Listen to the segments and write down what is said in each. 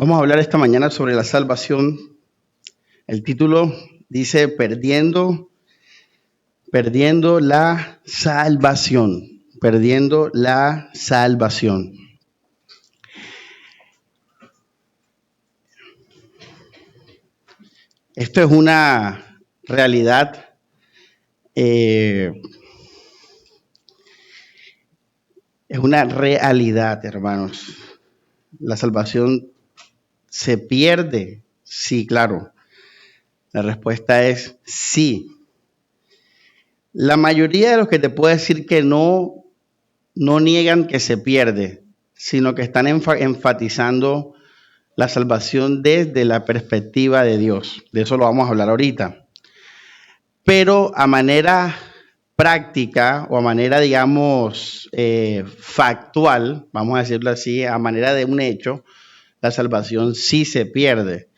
Vamos a hablar esta mañana sobre la salvación. El título dice perdiendo la salvación. Perdiendo la salvación. Esto es una realidad hermanos. La salvación se pierde. Sí, claro. La respuesta es sí. La mayoría de los que te puedo decir que no niegan que se pierde, sino que están enfatizando la salvación desde la perspectiva de Dios. De eso lo vamos a hablar ahorita. Pero a manera práctica o a manera, digamos, factual, vamos a decirlo así, a manera de un hecho, la salvación sí se pierde.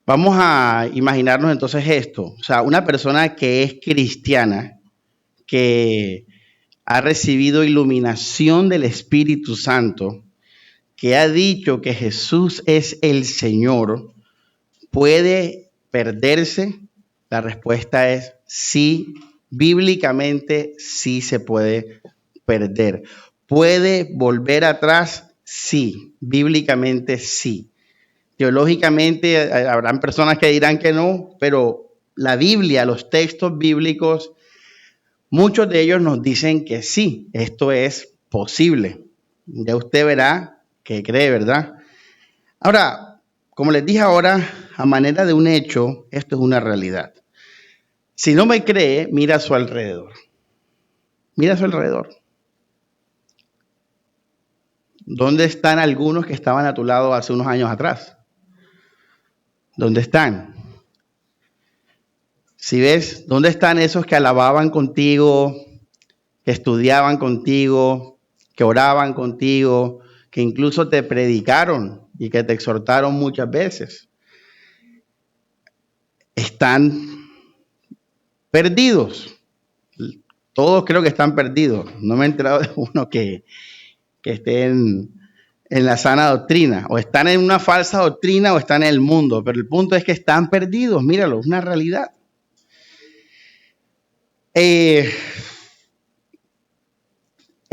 Vamos a imaginarnos entonces esto. O sea, una persona que es cristiana, que ha recibido iluminación del Espíritu Santo, que ha dicho que Jesús es el Señor, ¿puede perderse? La respuesta es sí. Bíblicamente sí se puede perder. ¿Puede volver atrás? Sí. Bíblicamente sí. Teológicamente habrán personas que dirán que no, pero la Biblia, los textos bíblicos, muchos de ellos nos dicen que sí, esto es posible. Ya usted verá que cree, ¿verdad? Ahora, como les dije ahora, a manera de un hecho, esto es una realidad. Si no me cree, mira a su alrededor. Mira a su alrededor. ¿Dónde están algunos que estaban a tu lado hace unos años atrás? ¿Dónde están? Si ves, ¿dónde están esos que alababan contigo, que estudiaban contigo, que oraban contigo, que incluso te predicaron y que te exhortaron muchas veces? Están perdidos. Todos creo que están perdidos. No me he enterado de uno que esté en la sana doctrina. O están en una falsa doctrina o están en el mundo. Pero el punto es que están perdidos. Míralo, es una realidad. En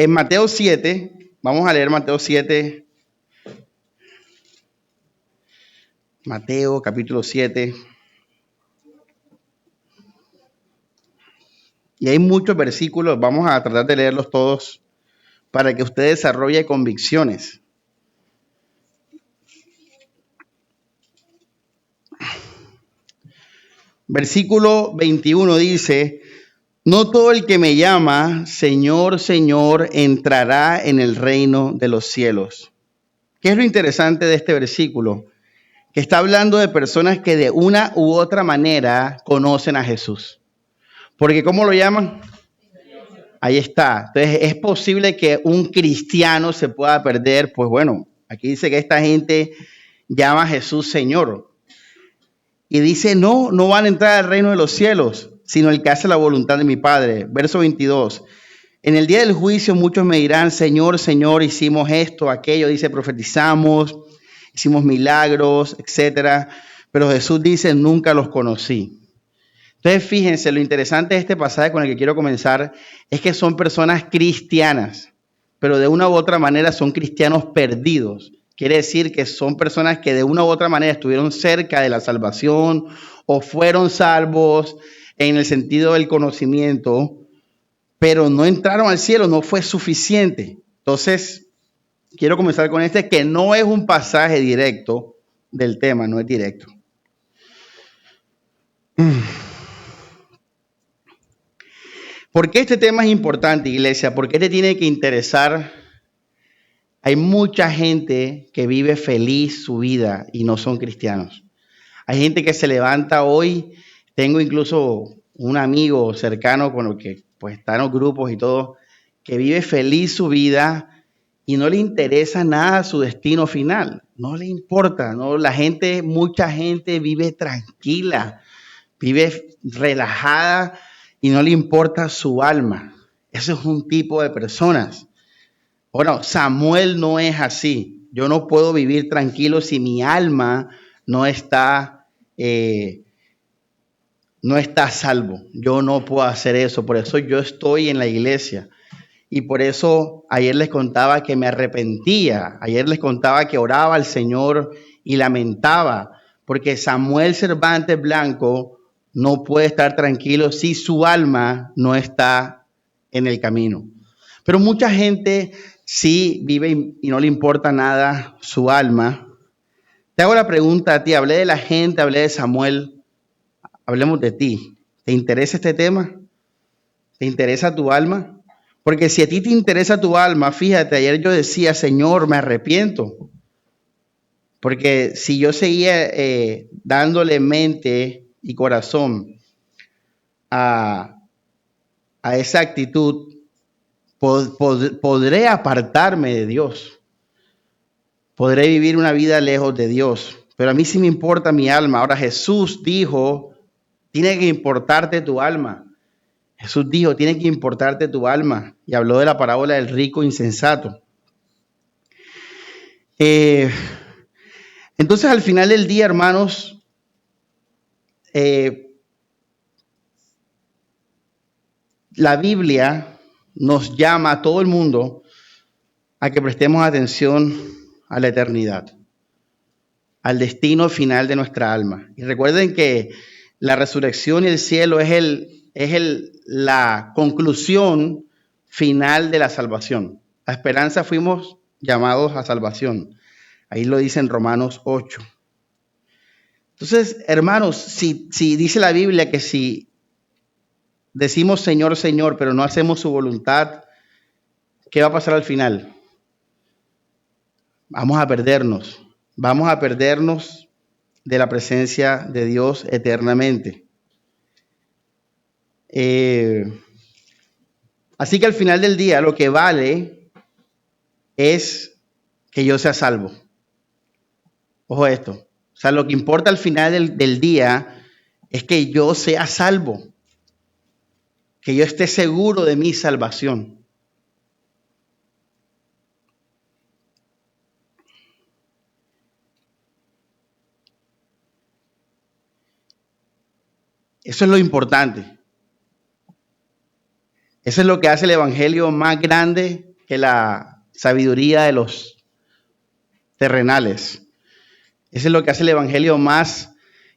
Mateo 7, vamos a leer Mateo 7. Mateo capítulo 7. Y hay muchos versículos, vamos a tratar de leerlos todos para que usted desarrolle convicciones. Versículo 21 dice: no todo el que me llama Señor, Señor, entrará en el reino de los cielos. ¿Qué es lo interesante de este versículo? Que está hablando de personas que de una u otra manera conocen a Jesús. Porque ¿cómo lo llaman? Ahí está. Entonces, ¿es posible que un cristiano se pueda perder? Pues bueno, aquí dice que esta gente llama a Jesús Señor. Y dice, no van a entrar al reino de los cielos, sino el que hace la voluntad de mi Padre. Verso 22. En el día del juicio muchos me dirán, Señor, Señor, hicimos esto, aquello. Dice, profetizamos, hicimos milagros, etcétera. Pero Jesús dice, nunca los conocí. Entonces, fíjense, lo interesante de este pasaje con el que quiero comenzar es que son personas cristianas, pero de una u otra manera son cristianos perdidos. Quiere decir que son personas que de una u otra manera estuvieron cerca de la salvación o fueron salvos en el sentido del conocimiento, pero no entraron al cielo, no fue suficiente. Entonces, quiero comenzar con este, que no es un pasaje directo del tema, no es directo. ¿Por qué este tema es importante, iglesia? ¿Por qué te tiene que interesar? Hay mucha gente que vive feliz su vida y no son cristianos. Hay gente que se levanta hoy. Tengo incluso un amigo cercano con el que pues está en los grupos y todo, que vive feliz su vida y no le interesa nada su destino final. No le importa, ¿no? Mucha gente vive tranquila, vive relajada y no le importa su alma. Ese es un tipo de personas. Bueno, Samuel no es así. Yo no puedo vivir tranquilo si mi alma no está a salvo. Yo no puedo hacer eso. Por eso yo estoy en la iglesia. Y por eso ayer les contaba que me arrepentía. Ayer les contaba que oraba al Señor y lamentaba. Porque Samuel Cervantes Blanco no puede estar tranquilo si su alma no está en el camino. Pero mucha gente sí vive y no le importa nada su alma. Te hago la pregunta a ti. Hablé de la gente, hablé de Samuel. Hablemos de ti. ¿Te interesa este tema? ¿Te interesa tu alma? Porque si a ti te interesa tu alma, fíjate, ayer yo decía, Señor, me arrepiento. Porque si yo seguía dándole mente y corazón a esa actitud, podré apartarme de Dios. Podré vivir una vida lejos de Dios. Pero a mí sí me importa mi alma. Ahora Jesús dijo, tiene que importarte tu alma. Jesús dijo, tiene que importarte tu alma. Y habló de la parábola del rico insensato. Entonces, al final del día, hermanos, la Biblia nos llama a todo el mundo a que prestemos atención a la eternidad, al destino final de nuestra alma. Y recuerden que la resurrección y el cielo es la conclusión final de la salvación. La esperanza fuimos llamados a salvación. Ahí lo dice en Romanos 8. Entonces, hermanos, si dice la Biblia que si decimos Señor, Señor, pero no hacemos su voluntad, ¿qué va a pasar al final? Vamos a perdernos de la presencia de Dios eternamente. Así que al final del día lo que vale es que yo sea salvo. Ojo a esto. O sea, lo que importa al final del día es que yo sea salvo. Que yo esté seguro de mi salvación. Eso es lo importante. Eso es lo que hace el evangelio más grande que la sabiduría de los terrenales. Eso es lo que hace el evangelio más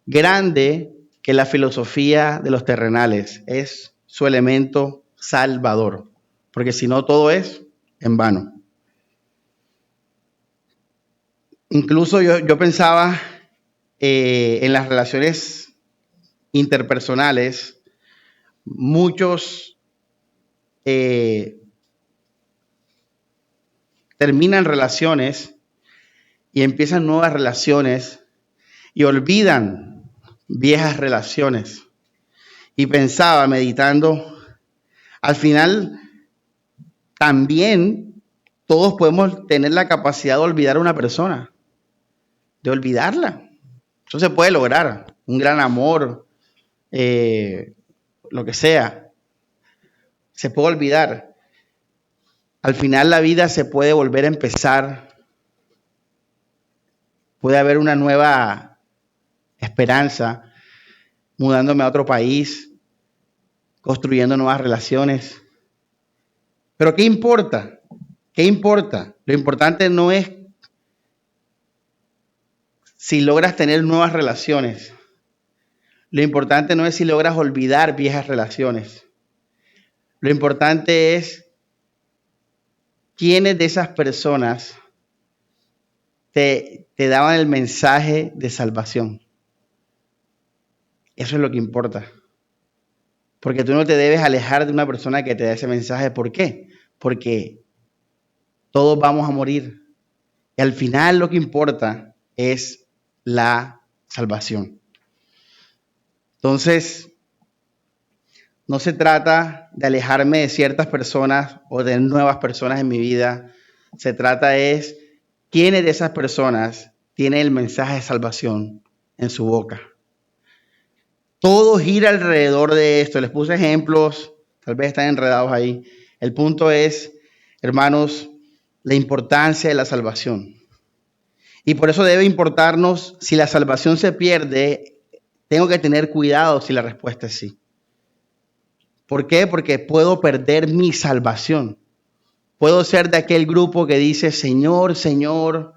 grande que la filosofía de los terrenales. Es su elemento salvador. Porque si no, todo es en vano. Incluso yo pensaba en las relaciones interpersonales. Muchos terminan relaciones y empiezan nuevas relaciones y olvidan viejas relaciones. Y pensaba, meditando, al final también todos podemos tener la capacidad de olvidar a una persona, de olvidarla. Eso se puede lograr, un gran amor, lo que sea, se puede olvidar. Al final la vida se puede volver a empezar, puede haber una nueva esperanza, mudándome a otro país, construyendo nuevas relaciones. Pero ¿qué importa? ¿Qué importa? Lo importante no es si logras tener nuevas relaciones. Lo importante no es si logras olvidar viejas relaciones. Lo importante es quiénes de esas personas te daban el mensaje de salvación. Eso es lo que importa. Porque tú no te debes alejar de una persona que te da ese mensaje. ¿Por qué? Porque todos vamos a morir. Y al final lo que importa es la salvación. Entonces, no se trata de alejarme de ciertas personas o de nuevas personas en mi vida. Se trata es quiénes de esas personas tienen el mensaje de salvación en su boca. Todo gira alrededor de esto. Les puse ejemplos, tal vez están enredados ahí. El punto es, hermanos, la importancia de la salvación. Y por eso debe importarnos si la salvación se pierde. Tengo que tener cuidado si la respuesta es sí. ¿Por qué? Porque puedo perder mi salvación. Puedo ser de aquel grupo que dice, Señor, Señor,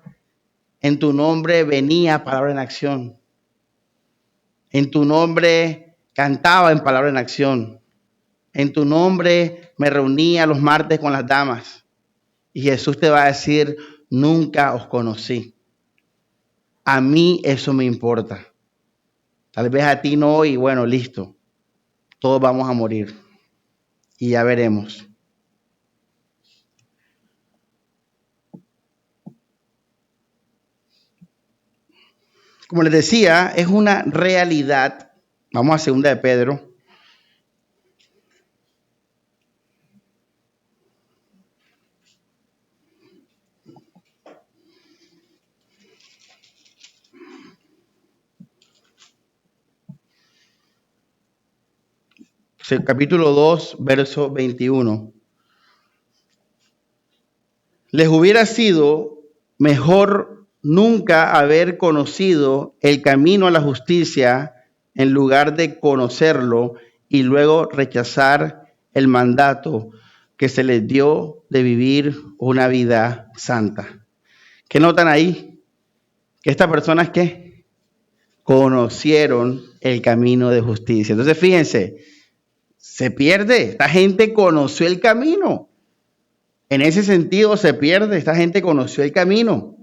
en tu nombre venía palabra en acción. En tu nombre cantaba en palabra en acción. En tu nombre me reunía los martes con las damas. Y Jesús te va a decir, nunca os conocí. A mí eso me importa. Tal vez a ti no, y bueno, listo. Todos vamos a morir. Y ya veremos. Como les decía, es una realidad. Vamos a segunda de Pedro. Capítulo 2, verso 21. Les hubiera sido mejor nunca haber conocido el camino a la justicia en lugar de conocerlo y luego rechazar el mandato que se les dio de vivir una vida santa. ¿Qué notan ahí? Que estas personas que conocieron el camino de justicia. Entonces, fíjense, se pierde. Esta gente conoció el camino. En ese sentido se pierde. Esta gente conoció el camino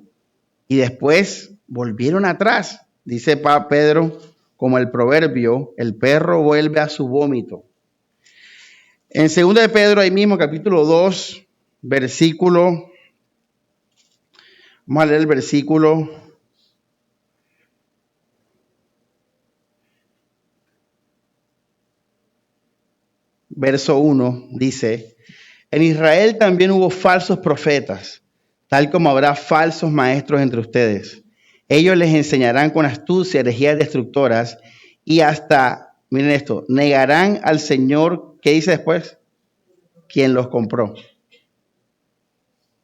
y después volvieron atrás. Dice Pedro, como el proverbio, el perro vuelve a su vómito. En 2 de Pedro, ahí mismo, capítulo 2, versículo. Vamos a leer el versículo. Verso 1 dice, en Israel también hubo falsos profetas, tal como habrá falsos maestros entre ustedes. Ellos les enseñarán con astucia herejías destructoras y hasta, miren esto, negarán al Señor, ¿qué dice después? Quien los compró.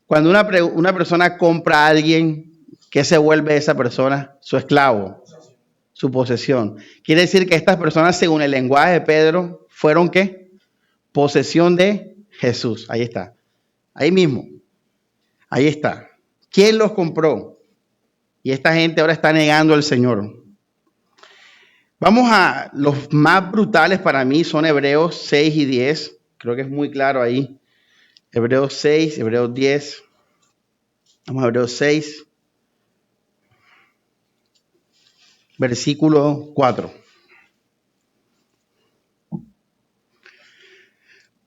Cuando una persona compra a alguien, ¿qué se vuelve esa persona? Su esclavo, su posesión. Quiere decir que estas personas, según el lenguaje de Pedro, ¿fueron qué? Posesión de Jesús. Ahí está. Ahí mismo. Ahí está. ¿Quién los compró? Y esta gente ahora está negando al Señor. Vamos a los más brutales para mí, son Hebreos 6 y 10. Creo que es muy claro ahí. Hebreos 6, Hebreos 10. Vamos a Hebreos 6. Versículo 4.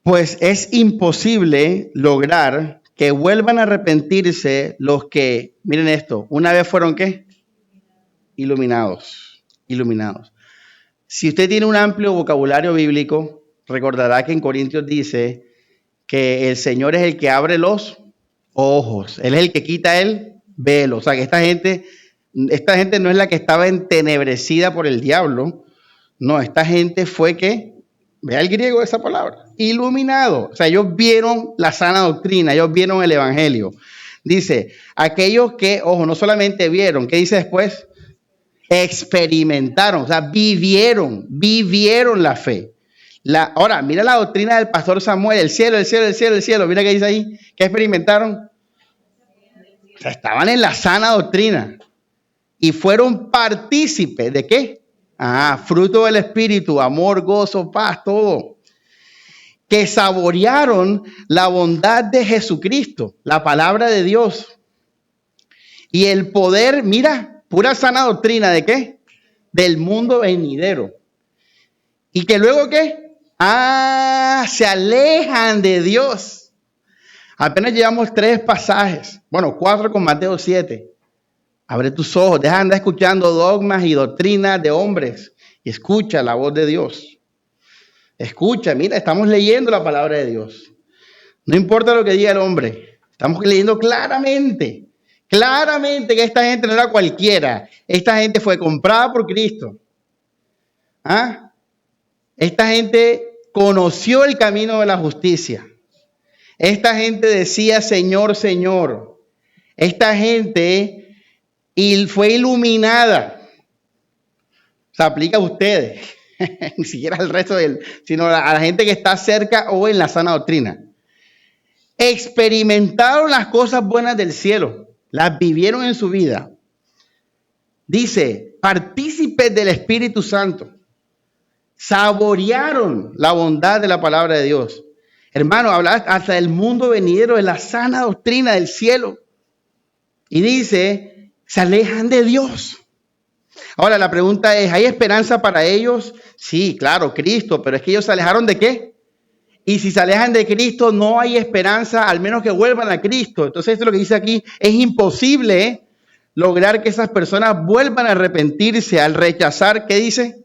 Pues es imposible lograr que vuelvan a arrepentirse los que, miren esto, una vez fueron ¿qué? Iluminados. Si usted tiene un amplio vocabulario bíblico, recordará que en Corintios dice que el Señor es el que abre los ojos. Él es el que quita el velo. O sea, que esta gente no es la que estaba entenebrecida por el diablo. No, esta gente fue que, vea el griego de esa palabra, iluminado. O sea, ellos vieron la sana doctrina, ellos vieron el evangelio. Dice, aquellos que, ojo, no solamente vieron, ¿qué dice después? Experimentaron, o sea, vivieron la fe. Ahora, mira la doctrina del pastor Samuel, el cielo, mira qué dice ahí, ¿qué experimentaron? O sea, estaban en la sana doctrina y fueron partícipes ¿de qué? Fruto del Espíritu, amor, gozo, paz, todo. Que saborearon la bondad de Jesucristo, la palabra de Dios. Y el poder, mira, pura sana doctrina, ¿de qué? Del mundo venidero. Y que luego, ¿qué? Se alejan de Dios. Apenas llevamos 3 pasajes. Bueno, 4 con Mateo 7. Abre tus ojos, deja de andar escuchando dogmas y doctrinas de hombres. Y escucha la voz de Dios. Escucha, mira, estamos leyendo la palabra de Dios. No importa lo que diga el hombre. Estamos leyendo claramente que esta gente no era cualquiera. Esta gente fue comprada por Cristo. Esta gente conoció el camino de la justicia. Esta gente decía, Señor, Señor. Esta gente y fue iluminada. Se aplica a ustedes, ni siquiera al resto sino a la gente que está cerca o en la sana doctrina. Experimentaron las cosas buenas del cielo, las vivieron en su vida. Dice, partícipes del Espíritu Santo, saborearon la bondad de la palabra de Dios. Hermano, habla hasta del mundo venidero, de la sana doctrina del cielo. Y dice, se alejan de Dios. Ahora la pregunta es, ¿hay esperanza para ellos? Sí, claro, Cristo, pero es que ellos se alejaron ¿de qué? Y si se alejan de Cristo, no hay esperanza, al menos que vuelvan a Cristo. Entonces, esto es lo que dice aquí, es imposible lograr que esas personas vuelvan a arrepentirse al rechazar, ¿qué dice?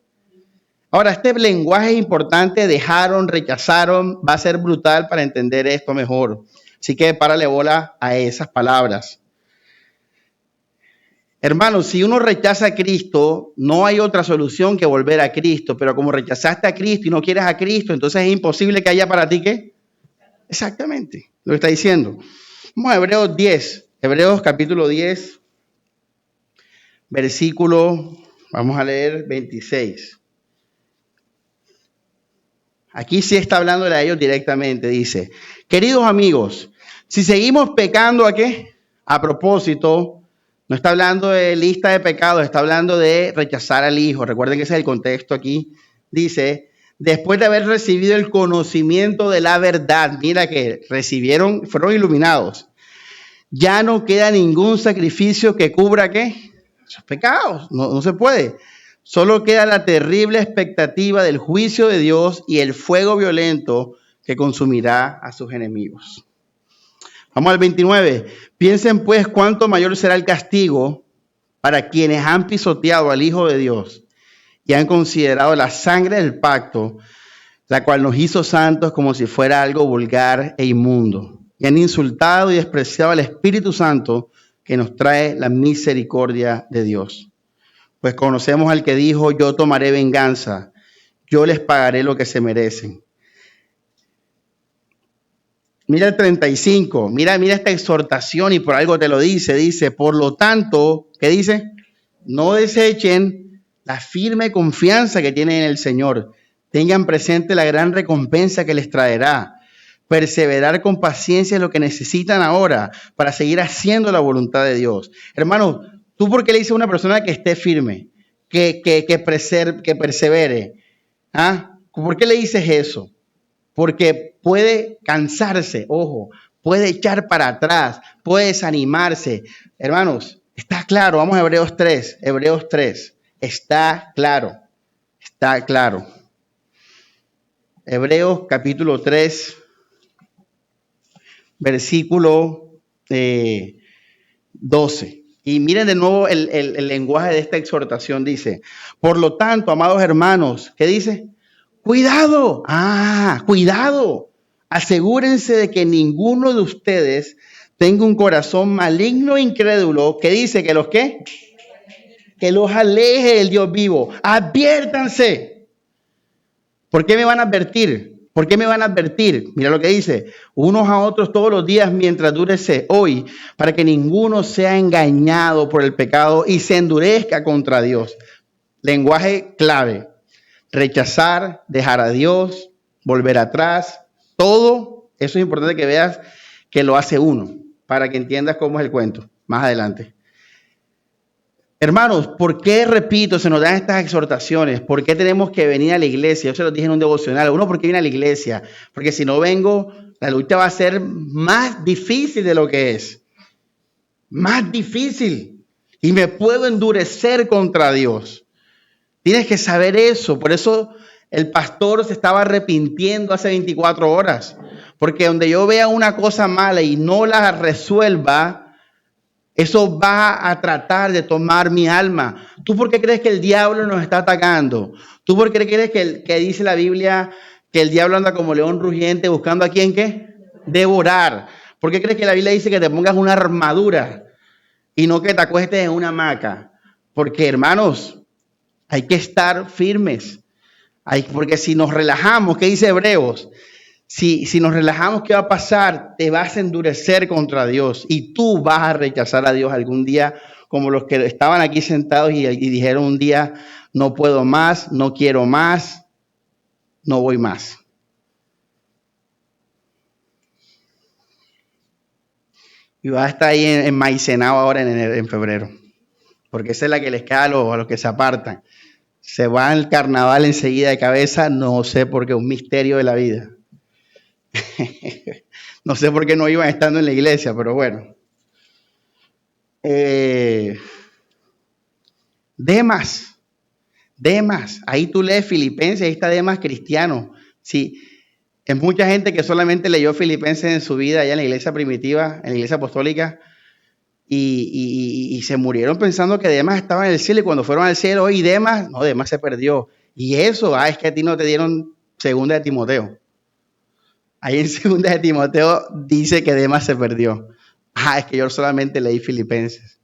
Ahora, este lenguaje es importante, dejaron, rechazaron, va a ser brutal para entender esto mejor. Así que párale bola a esas palabras. Hermanos, si uno rechaza a Cristo, no hay otra solución que volver a Cristo. Pero como rechazaste a Cristo y no quieres a Cristo, entonces es imposible que haya para ti ¿qué? Exactamente, lo que está diciendo. Vamos a Hebreos 10, Hebreos capítulo 10, versículo, vamos a leer 26. Aquí sí está hablando a ellos directamente, dice, queridos amigos, si seguimos pecando ¿a qué? A propósito, no está hablando de lista de pecados, está hablando de rechazar al Hijo. Recuerden que ese es el contexto aquí. Dice, después de haber recibido el conocimiento de la verdad, mira que fueron iluminados. Ya no queda ningún sacrificio que cubra ¿qué? Esos pecados, no se puede. Solo queda la terrible expectativa del juicio de Dios y el fuego violento que consumirá a sus enemigos. Vamos al 29. Piensen pues cuánto mayor será el castigo para quienes han pisoteado al Hijo de Dios y han considerado la sangre del pacto, la cual nos hizo santos como si fuera algo vulgar e inmundo. Y han insultado y despreciado al Espíritu Santo que nos trae la misericordia de Dios. Pues conocemos al que dijo, yo tomaré venganza, yo les pagaré lo que se merecen. Mira el 35, mira esta exhortación y por algo te lo dice, por lo tanto, ¿qué dice? No desechen la firme confianza que tienen en el Señor. Tengan presente la gran recompensa que les traerá. Perseverar con paciencia es lo que necesitan ahora para seguir haciendo la voluntad de Dios. Hermano, ¿tú por qué le dices a una persona que esté firme, que persevere? ¿Ah? ¿Por qué le dices eso? Porque puede cansarse, ojo, puede echar para atrás, puede desanimarse. Hermanos, está claro, vamos a Hebreos 3, está claro. Hebreos capítulo 3, versículo 12. Y miren de nuevo el lenguaje de esta exhortación, dice, por lo tanto, amados hermanos, ¿qué dice? Cuidado, cuidado. Asegúrense de que ninguno de ustedes tenga un corazón maligno e incrédulo que dice que los ¿qué? Que los aleje del Dios vivo. Adviértanse. ¿Por qué me van a advertir? ¿Por qué me van a advertir? Mira lo que dice, unos a otros todos los días mientras dure hoy, para que ninguno sea engañado por el pecado y se endurezca contra Dios. Lenguaje clave. Rechazar, dejar a Dios, volver atrás, todo eso es importante que veas que lo hace uno, para que entiendas cómo es el cuento más adelante. Hermanos, ¿por qué, repito, se nos dan estas exhortaciones? ¿Por qué tenemos que venir a la iglesia? Yo se los dije en un devocional. Uno, ¿por qué viene a la iglesia? Porque si no vengo, la lucha va a ser más difícil de lo que es. Más difícil. Y me puedo endurecer contra Dios. Tienes que saber eso. Por eso el pastor se estaba arrepintiendo hace 24 horas. Porque donde yo vea una cosa mala y no la resuelva, eso va a tratar de tomar mi alma. ¿Tú por qué crees que el diablo nos está atacando? ¿Tú por qué crees que dice la Biblia que el diablo anda como león rugiente buscando a quién qué? Devorar. ¿Por qué crees que la Biblia dice que te pongas una armadura y no que te acuestes en una hamaca? Porque, hermanos, hay que estar firmes. Porque si nos relajamos, ¿qué dice Hebreos? Si nos relajamos, ¿qué va a pasar? Te vas a endurecer contra Dios y tú vas a rechazar a Dios algún día como los que estaban aquí sentados y dijeron un día, no puedo más, no quiero más, no voy más. Y va a estar ahí enmaicenado ahora en febrero, porque esa es la que les queda a los que se apartan. Se va al carnaval enseguida de cabeza, no sé por qué, un misterio de la vida. No sé por qué no iban estando en la iglesia, pero bueno. Demas, ahí tú lees Filipenses, ahí está Demas cristiano. Sí, es mucha gente que solamente leyó Filipenses en su vida allá en la iglesia primitiva, en la iglesia apostólica, y se murieron pensando que Demas estaba en el cielo, y cuando fueron al cielo, y Demas se perdió. Y eso, es que a ti no te dieron segunda de Timoteo. Ahí en segunda de Timoteo dice que Demas se perdió. Es que yo solamente leí Filipenses.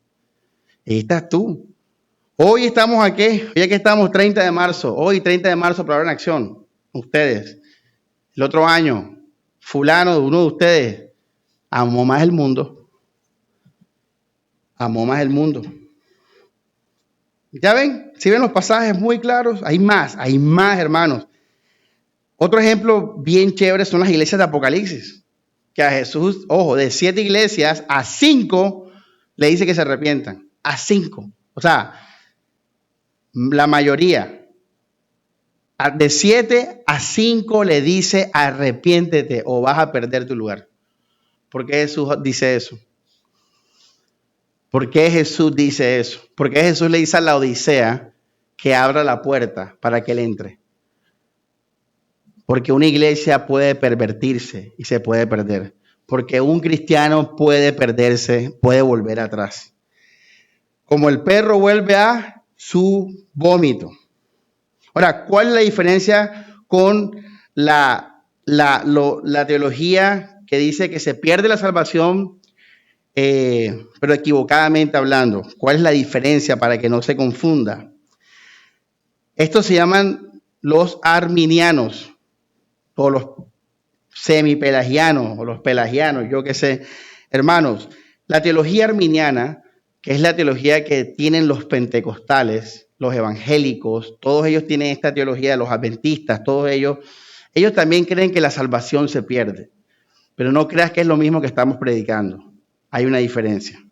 Ahí estás tú. Hoy estamos aquí, hoy aquí estamos 30 de marzo, hoy 30 de marzo, Palabra en Acción, ustedes. El otro año, fulano, uno de ustedes, amó más el mundo. Amó más el mundo. ¿Ya ven? Si ven los pasajes muy claros, hay más, hermanos. Otro ejemplo bien chévere son las iglesias de Apocalipsis, que a Jesús, ojo, de 7 iglesias, a 5 le dice que se arrepientan, a 5. O sea, la mayoría, de 7 a 5 le dice arrepiéntete o vas a perder tu lugar. ¿Por qué Jesús dice eso? ¿Por qué Jesús dice eso? ¿Por qué Jesús le dice a la Odisea que abra la puerta para que él entre? Porque una iglesia puede pervertirse y se puede perder. Porque un cristiano puede perderse, puede volver atrás. Como el perro vuelve a su vómito. Ahora, ¿cuál es la diferencia con la teología que dice que se pierde la salvación, pero equivocadamente hablando? ¿Cuál es la diferencia para que no se confunda? Estos se llaman los arminianos, o los semipelagianos, o los pelagianos, yo qué sé. Hermanos, la teología arminiana, que es la teología que tienen los pentecostales, los evangélicos, todos ellos tienen esta teología, los adventistas, todos ellos también creen que la salvación se pierde. Pero no creas que es lo mismo que estamos predicando. Hay una diferencia.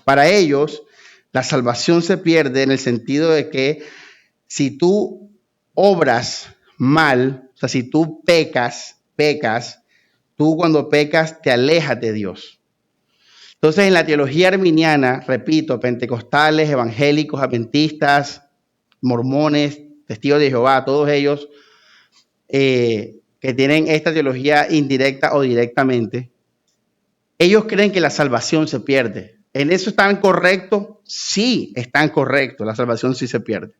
Para ellos, la salvación se pierde en el sentido de que si tú obras mal, o sea, si tú pecas, tú cuando pecas te alejas de Dios. Entonces, en la teología arminiana, repito, pentecostales, evangélicos, adventistas, mormones, testigos de Jehová, todos ellos que tienen esta teología indirecta o directamente, ellos creen que la salvación se pierde. ¿En eso están correctos? Sí, están correctos. La salvación sí se pierde.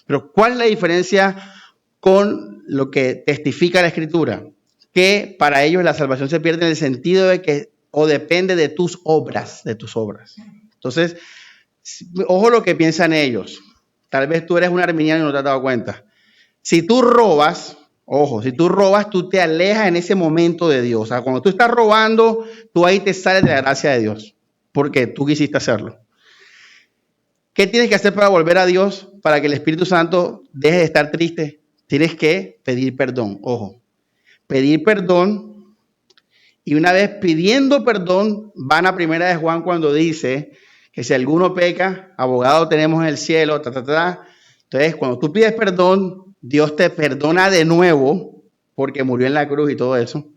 Pero ¿cuál es la diferencia con lo que testifica la Escritura? Que para ellos la salvación se pierde en el sentido de que o depende de tus obras, Entonces, ojo lo que piensan ellos. Tal vez tú eres un arminiano y no te has dado cuenta. Si tú robas, tú te alejas en ese momento de Dios. O sea, cuando tú estás robando, tú ahí te sales de la gracia de Dios, porque tú quisiste hacerlo. ¿Qué tienes que hacer para volver a Dios? Para que el Espíritu Santo deje de estar triste. Tienes que pedir perdón. Ojo, pedir perdón. Y una vez pidiendo perdón, van a 1 de Juan cuando dice que si alguno peca, abogado tenemos en el cielo, Entonces, cuando tú pides perdón, Dios te perdona de nuevo, porque murió en la cruz y todo eso.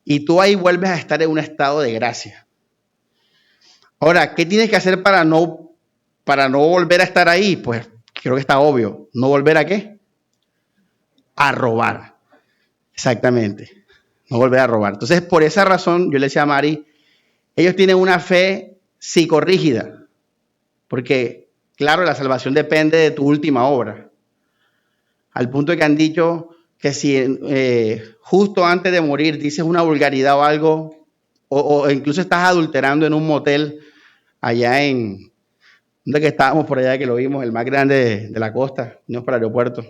Y tú ahí vuelves a estar en un estado de gracia. Ahora, ¿qué tienes que hacer para no volver a estar ahí? Pues creo que está obvio. ¿No volver a qué? A robar. Exactamente. No volver a robar. Entonces, por esa razón, yo le decía a Mari, ellos tienen una fe psicorrígida. Porque, claro, la salvación depende de tu última obra. Al punto de que han dicho que si justo antes de morir dices una vulgaridad o algo, o incluso estás adulterando en un motel allá en... ¿Dónde que estábamos por allá que lo vimos? El más grande de la costa, no es para el aeropuerto.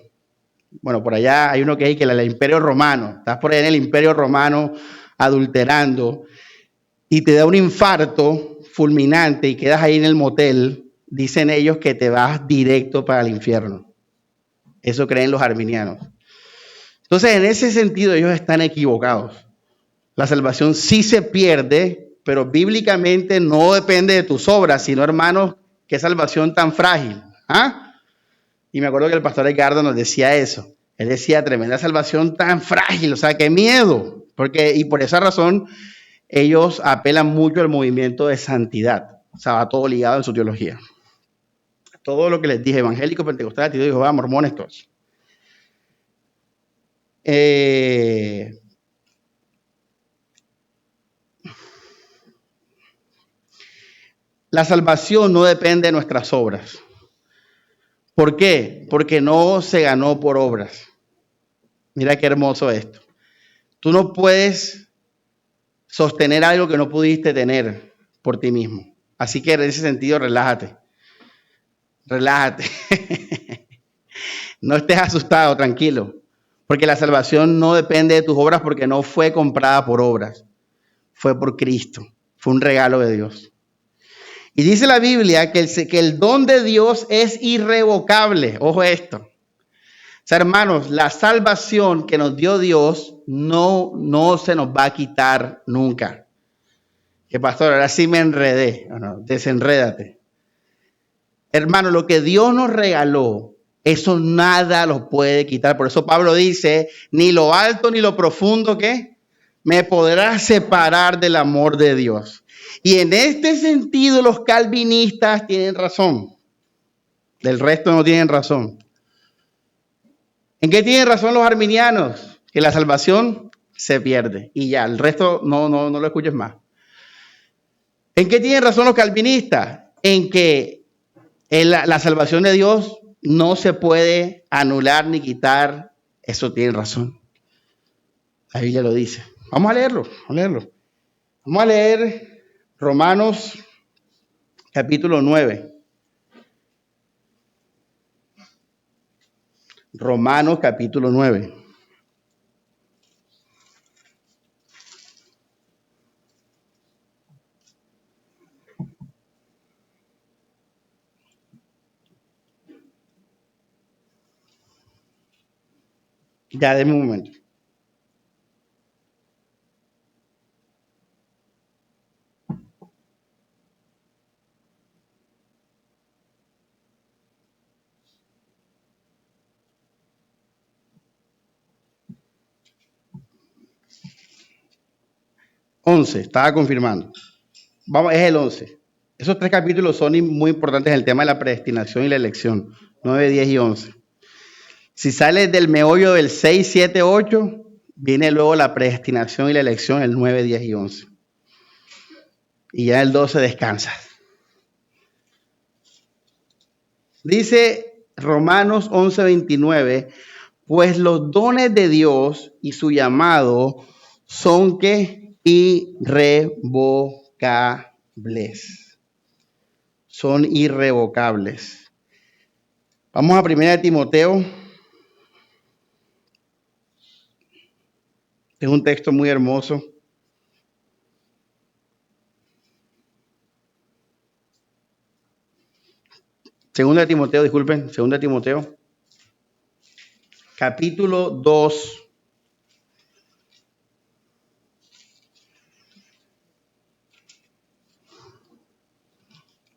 Bueno, por allá hay uno que hay que el Imperio Romano. Estás por allá en el Imperio Romano adulterando y te da un infarto fulminante y quedas ahí en el motel. dicen ellos que te vas directo para el infierno. Eso creen los arminianos. Entonces, en ese sentido, ellos están equivocados. La salvación sí se pierde, pero bíblicamente no depende de tus obras, sino, hermanos, qué salvación tan frágil. ¿Ah? Y me acuerdo que el pastor Edgardo nos decía eso. Él decía, tremenda salvación tan frágil, o sea, qué miedo. Y por esa razón, ellos apelan mucho al movimiento de santidad. O sea, va todo ligado en su teología. Todo lo que les dije, evangélico, pentecostal, tío de Jehová, mormones, todos. La salvación no depende de nuestras obras. ¿Por qué? Porque no se ganó por obras. Mira qué hermoso esto. Tú no puedes sostener algo que no pudiste tener por ti mismo. Así que en ese sentido, relájate. Relájate. No estés asustado, tranquilo. Porque la salvación no depende de tus obras porque no fue comprada por obras. Fue por Cristo. Fue un regalo de Dios. Y dice la Biblia que el don de Dios es irrevocable. Ojo esto. O sea, hermanos, la salvación que nos dio Dios no se nos va a quitar nunca. Que pastor, ahora sí me enredé. Bueno, desenrédate. Hermano, lo que Dios nos regaló, eso nada lo puede quitar. Por eso Pablo dice, ni lo alto ni lo profundo, ¿qué? Me podrá separar del amor de Dios. Y en este sentido los calvinistas tienen razón. Del resto no tienen razón. ¿En qué tienen razón los arminianos? Que la salvación se pierde. Y ya, el resto no lo escuches más. ¿En qué tienen razón los calvinistas? En que la salvación de Dios no se puede anular ni quitar. Eso tienen razón. La Biblia lo dice. Vamos a leerlo. Vamos a leer Romanos capítulo 9. Romanos capítulo 9. Ya, denme un momento. Estaba confirmando. Vamos, es el 11. Esos 3 capítulos son muy importantes en el tema de la predestinación y la elección. 9, 10 y 11. Si sales del meollo del 6, 7, 8, viene luego la predestinación y la elección, el 9, 10 y 11. Y ya el 12 descansa. Dice Romanos 11, 29, pues los dones de Dios y su llamado son que irrevocables. Son irrevocables. Vamos a 1 Timoteo. Es un texto muy hermoso. Segunda de Timoteo, disculpen. Segunda de Timoteo. Capítulo 2.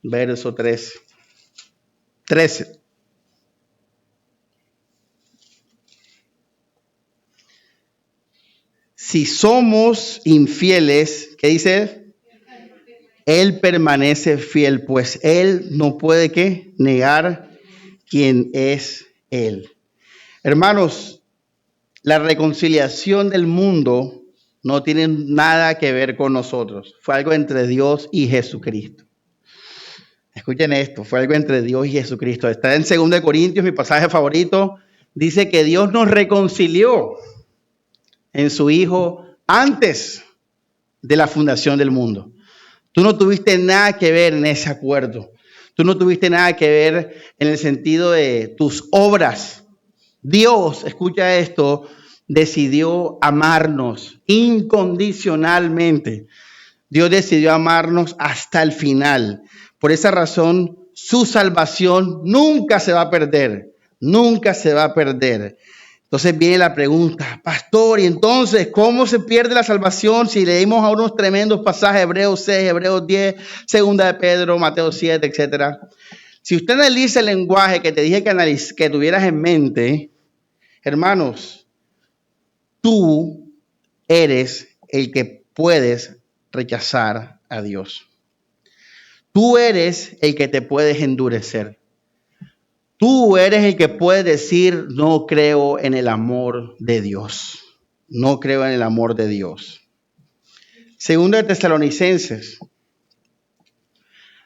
Verso 13. Si somos infieles, ¿qué dice? Él permanece fiel, pues Él no puede ¿qué? Negar quién es Él. Hermanos, la reconciliación del mundo no tiene nada que ver con nosotros. Fue algo entre Dios y Jesucristo. Escuchen esto, fue algo entre Dios y Jesucristo. Está en 2 Corintios, mi pasaje favorito. Dice que Dios nos reconcilió en su Hijo antes de la fundación del mundo. Tú no tuviste nada que ver en ese acuerdo. Tú no tuviste nada que ver en el sentido de tus obras. Dios, escucha esto, decidió amarnos incondicionalmente. Dios decidió amarnos hasta el final. Por esa razón su salvación nunca se va a perder, nunca se va a perder. Entonces viene la pregunta, pastor, ¿y entonces cómo se pierde la salvación? Si leímos a unos tremendos pasajes, Hebreos 6, Hebreos 10, Segunda de Pedro, Mateo 7, etcétera. Si usted analiza el lenguaje que te dije que tuvieras en mente, hermanos, tú eres el que puedes rechazar a Dios. Tú eres el que te puedes endurecer. Tú eres el que puede decir, no creo en el amor de Dios. No creo en el amor de Dios. Segundo de Tesalonicenses.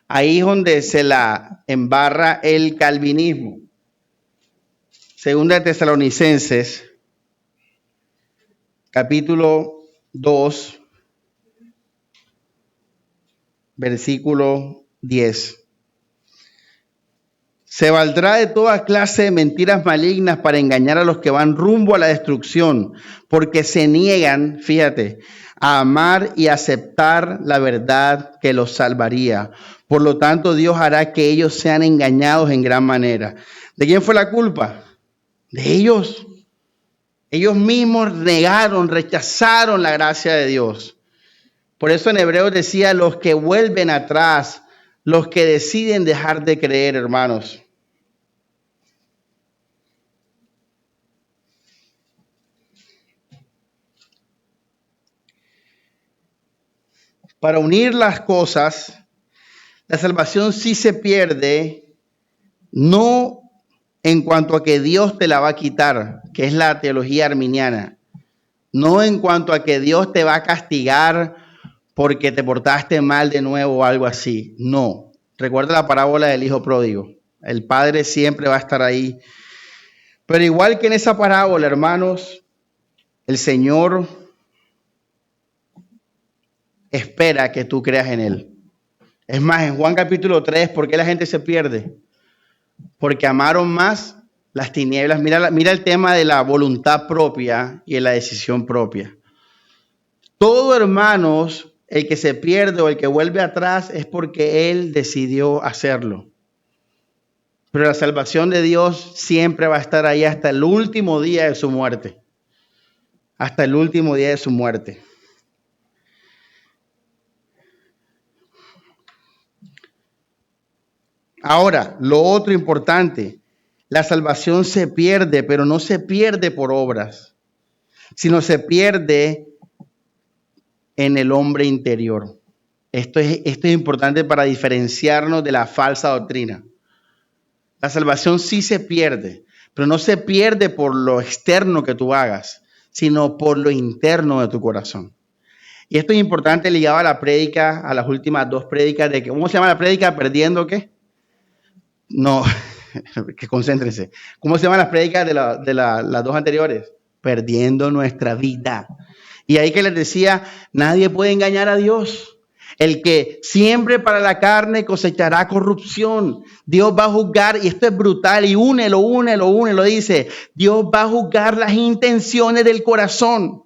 Ahí es donde se la embarra el calvinismo. Segunda de Tesalonicenses, capítulo 2, versículo 10. Se valdrá de toda clase de mentiras malignas para engañar a los que van rumbo a la destrucción, porque se niegan, fíjate, a amar y aceptar la verdad que los salvaría. Por lo tanto, Dios hará que ellos sean engañados en gran manera. ¿De quién fue la culpa? De ellos. Ellos mismos negaron, rechazaron la gracia de Dios. Por eso en Hebreos decía, los que vuelven atrás, los que deciden dejar de creer, hermanos. Para unir las cosas, la salvación sí se pierde, no en cuanto a que Dios te la va a quitar, que es la teología arminiana, no en cuanto a que Dios te va a castigar porque te portaste mal de nuevo o algo así, no. Recuerda la parábola del hijo pródigo, el padre siempre va a estar ahí, pero igual que en esa parábola, hermanos, el Señor espera que tú creas en Él. Es más, en Juan capítulo 3, ¿por qué la gente se pierde? Porque amaron más las tinieblas. Mira el tema de la voluntad propia y de la decisión propia. Todo, hermanos, el que se pierde o el que vuelve atrás es porque él decidió hacerlo. Pero la salvación de Dios siempre va a estar ahí hasta el último día de su muerte. Hasta el último día de su muerte. Ahora, lo otro importante, la salvación se pierde, pero no se pierde por obras, sino se pierde en el hombre interior. Esto es importante para diferenciarnos de la falsa doctrina. La salvación sí se pierde, pero no se pierde por lo externo que tú hagas, sino por lo interno de tu corazón. Y esto es importante ligado a la prédica, a las últimas dos prédicas de que, ¿cómo se llama la prédica? ¿Perdiendo qué? No, que concéntrense. ¿Cómo se llaman las prédicas de las dos anteriores? Perdiendo nuestra vida. Y ahí que les decía, nadie puede engañar a Dios. El que siembre para la carne cosechará corrupción. Dios va a juzgar, y esto es brutal, y lo dice. Dios va a juzgar las intenciones del corazón.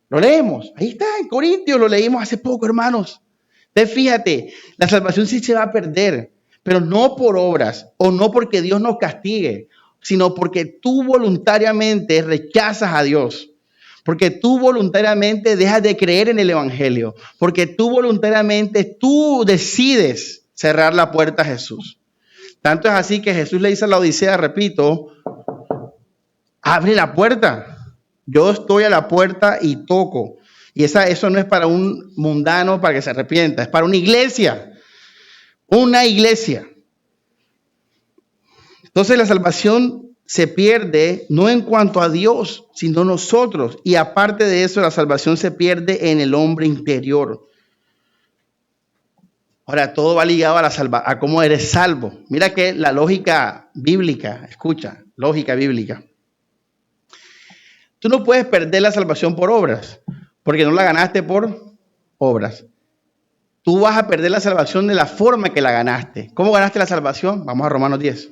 Lo leemos, ahí está, en Corintios, lo leímos hace poco, hermanos. Entonces, fíjate, la salvación sí se va a perder, pero no por obras, o no porque Dios nos castigue, sino porque tú voluntariamente rechazas a Dios. Porque tú voluntariamente dejas de creer en el evangelio. Porque tú voluntariamente tú decides cerrar la puerta a Jesús. Tanto es así que Jesús le dice a la Odisea, repito, abre la puerta. Yo estoy a la puerta y toco. Y eso no es para un mundano para que se arrepienta, es para una iglesia. Una iglesia. Entonces la salvación se pierde no en cuanto a Dios, sino nosotros. Y aparte de eso, la salvación se pierde en el hombre interior. Ahora, todo va ligado a cómo eres salvo. Mira que la lógica bíblica, escucha, lógica bíblica. Tú no puedes perder la salvación por obras, porque no la ganaste por obras. Tú vas a perder la salvación de la forma que la ganaste. ¿Cómo ganaste la salvación? Vamos a Romanos 10.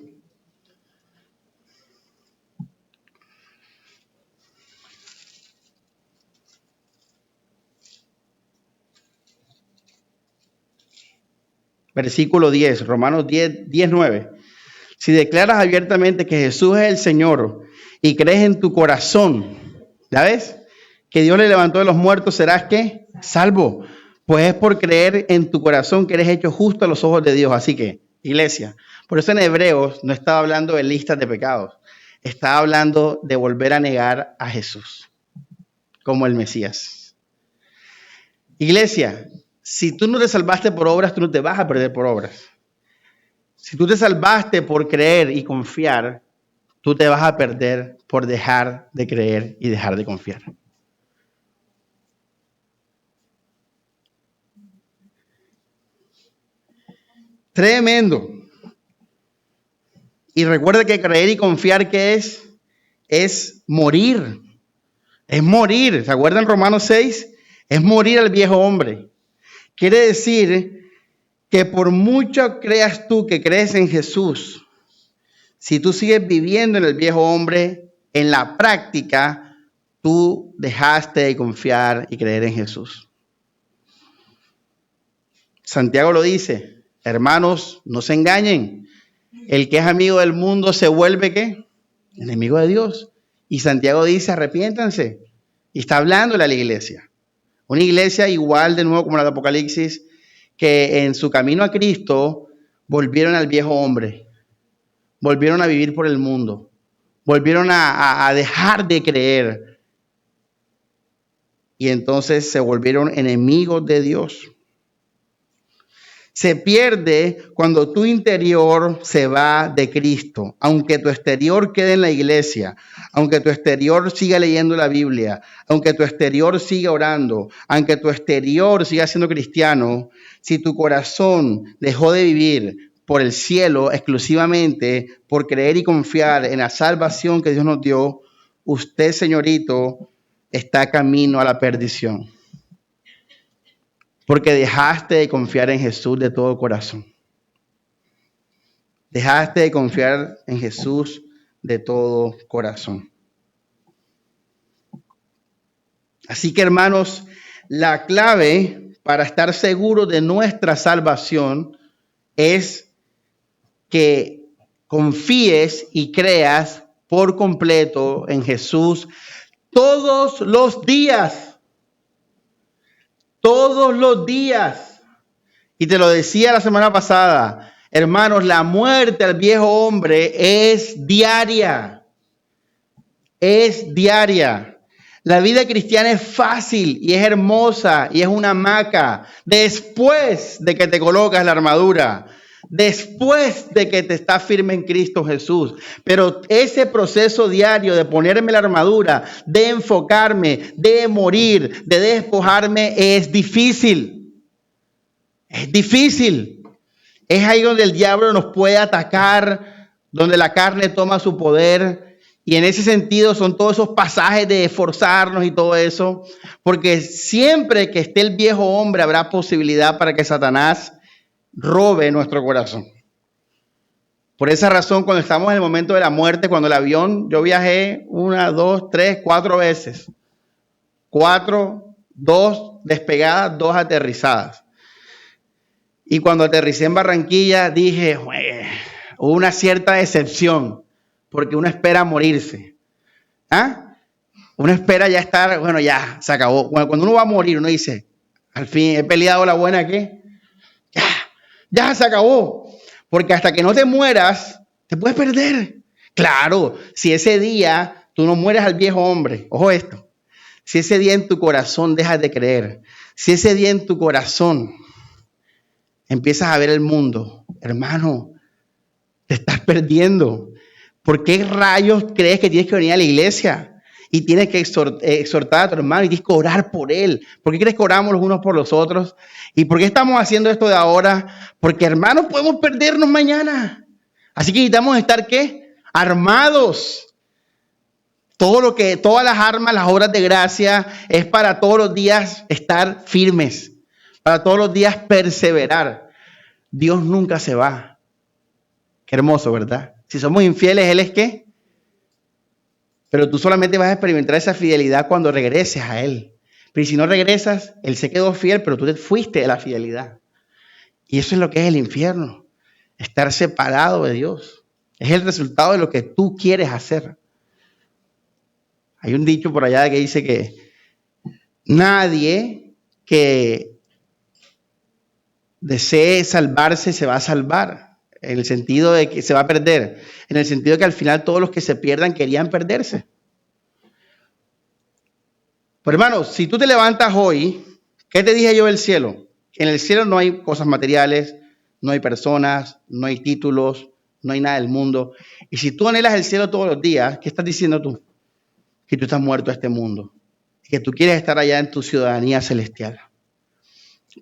versículo 10, Romanos 10:9. Si declaras abiertamente que Jesús es el Señor y crees en tu corazón, ¿ya ves? Que Dios le levantó de los muertos, serás ¿qué? Salvo. Pues es por creer en tu corazón que eres hecho justo a los ojos de Dios. Así que, iglesia, por eso en Hebreos no estaba hablando de listas de pecados. Estaba hablando de volver a negar a Jesús como el Mesías. Iglesia, si tú no te salvaste por obras, tú no te vas a perder por obras. Si tú te salvaste por creer y confiar, tú te vas a perder por dejar de creer y dejar de confiar. Tremendo. Y recuerda que creer y confiar, ¿qué es? Es morir. Es morir. ¿Se acuerdan Romanos 6? Es morir al viejo hombre. Quiere decir que por mucho creas tú que crees en Jesús, si tú sigues viviendo en el viejo hombre, en la práctica, tú dejaste de confiar y creer en Jesús. Santiago lo dice, hermanos, no se engañen. El que es amigo del mundo se vuelve, ¿qué? Enemigo de Dios. Y Santiago dice, arrepiéntanse. Y está hablándole a la iglesia. Una iglesia igual, de nuevo, como la de Apocalipsis, que en su camino a Cristo volvieron al viejo hombre. Volvieron a vivir por el mundo. Volvieron a dejar de creer. Y entonces se volvieron enemigos de Dios. Se pierde cuando tu interior se va de Cristo. Aunque tu exterior quede en la iglesia, aunque tu exterior siga leyendo la Biblia, aunque tu exterior siga orando, aunque tu exterior siga siendo cristiano, si tu corazón dejó de vivir por el cielo exclusivamente, por creer y confiar en la salvación que Dios nos dio, usted, señorito, está camino a la perdición. Porque dejaste de confiar en Jesús de todo corazón. Dejaste de confiar en Jesús de todo corazón. Así que, hermanos, la clave para estar seguros de nuestra salvación es que confíes y creas por completo en Jesús todos los días. Todos los días. Y te lo decía la semana pasada, hermanos, la muerte al viejo hombre es diaria. Es diaria. La vida cristiana es fácil y es hermosa y es una hamaca después de que te colocas la armadura, después de que te estás firme en Cristo Jesús. Pero ese proceso diario de ponerme la armadura, de enfocarme, de morir, de despojarme, es difícil. Es difícil. Es ahí donde el diablo nos puede atacar, donde la carne toma su poder. Y en ese sentido son todos esos pasajes de esforzarnos y todo eso. Porque siempre que esté el viejo hombre habrá posibilidad para que Satanás robe nuestro corazón. Por esa razón, cuando estamos en el momento de la muerte, cuando el avión, yo viajé 1, 2, 3, 4 veces. 4, 2 despegadas, 2 aterrizadas. Y cuando aterricé en Barranquilla, dije, hubo una cierta decepción, porque uno espera morirse. ¿Ah? Uno espera ya estar, bueno, ya, se acabó. Cuando uno va a morir, uno dice, al fin, he peleado la buena, ¿qué? Ya se acabó. Porque hasta que no te mueras, te puedes perder. Claro, si ese día tú no mueres al viejo hombre, ojo esto, si ese día en tu corazón dejas de creer, si ese día en tu corazón empiezas a ver el mundo, hermano, te estás perdiendo. ¿Por qué rayos crees que tienes que venir a la iglesia? Y tienes que exhortar a tu hermano y tienes que orar por él. ¿Por qué crees que oramos los unos por los otros? ¿Y por qué estamos haciendo esto de ahora? Porque, hermanos, podemos perdernos mañana. Así que necesitamos estar, ¿qué? Armados. Todas las armas, las obras de gracia, es para todos los días estar firmes. Para todos los días perseverar. Dios nunca se va. Qué hermoso, ¿verdad? Si somos infieles, ¿Él es qué? Pero tú solamente vas a experimentar esa fidelidad cuando regreses a Él. Pero si no regresas, Él se quedó fiel, pero tú te fuiste de la fidelidad. Y eso es lo que es el infierno, estar separado de Dios. Es el resultado de lo que tú quieres hacer. Hay un dicho por allá que dice que nadie que desee salvarse se va a salvar, en el sentido de que se va a perder, en el sentido de que al final todos los que se pierdan querían perderse. Pues hermano, si tú te levantas hoy, ¿qué te dije yo del cielo? En el cielo no hay cosas materiales, no hay personas, no hay títulos, no hay nada del mundo. Y si tú anhelas el cielo todos los días, ¿qué estás diciendo tú? Que tú estás muerto a este mundo, que tú quieres estar allá en tu ciudadanía celestial.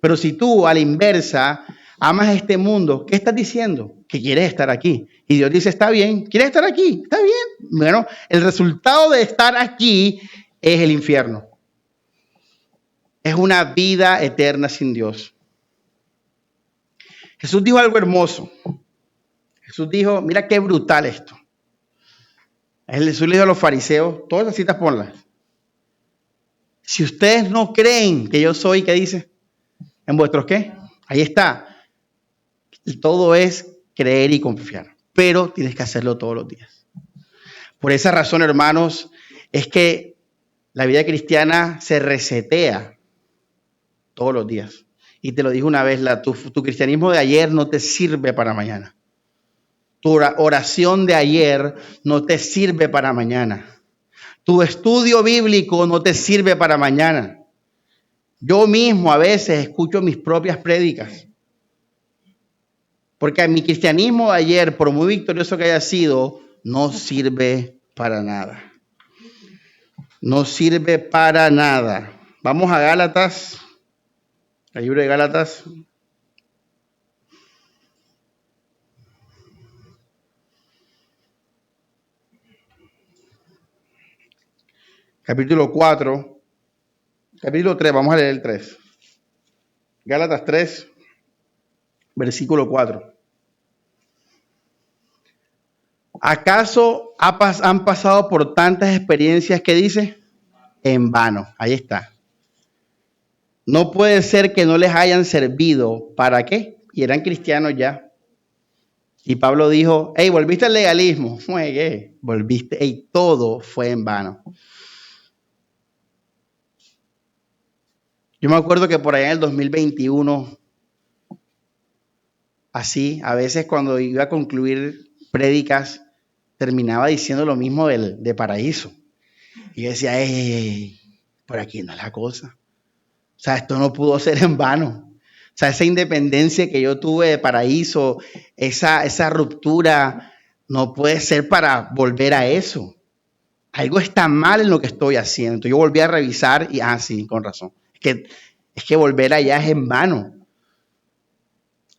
Pero si tú, a la inversa, amas este mundo, ¿qué estás diciendo? Que quieres estar aquí. Y Dios dice, está bien, ¿quieres estar aquí? Está bien. Bueno, el resultado de estar aquí es el infierno. Es una vida eterna sin Dios. Jesús dijo algo hermoso. Jesús dijo, mira qué brutal esto. Jesús le dijo a los fariseos, todas las citas ponlas. Si ustedes no creen que yo soy, ¿qué dice? ¿En vuestros qué? Ahí está. Todo es creer y confiar, pero tienes que hacerlo todos los días. Por esa razón, hermanos, es que la vida cristiana se resetea todos los días. Y te lo dije una vez, tu cristianismo de ayer no te sirve para mañana. Tu oración de ayer no te sirve para mañana. Tu estudio bíblico no te sirve para mañana. Yo mismo a veces escucho mis propias prédicas. Porque mi cristianismo de ayer, por muy victorioso que haya sido, no sirve para nada. No sirve para nada. Vamos a Gálatas. El libro de Gálatas. Capítulo 4. Capítulo 3. Vamos a leer el 3. Gálatas 3. Versículo 4. ¿Acaso han pasado por tantas experiencias que dice? En vano. Ahí está. No puede ser que no les hayan servido. ¿Para qué? Y eran cristianos ya. Y Pablo dijo, hey, volviste al legalismo. ¿Qué? Volviste, hey, todo fue en vano. Yo me acuerdo que por allá en el 2021, así, a veces cuando iba a concluir prédicas, terminaba diciendo lo mismo de Paraíso. Y yo decía, hey, por aquí no es la cosa. O sea, esto no pudo ser en vano. O sea, esa independencia que yo tuve de Paraíso, esa ruptura, no puede ser para volver a eso. Algo está mal en lo que estoy haciendo. Entonces yo volví a revisar y, sí, con razón. Es que volver allá es en vano.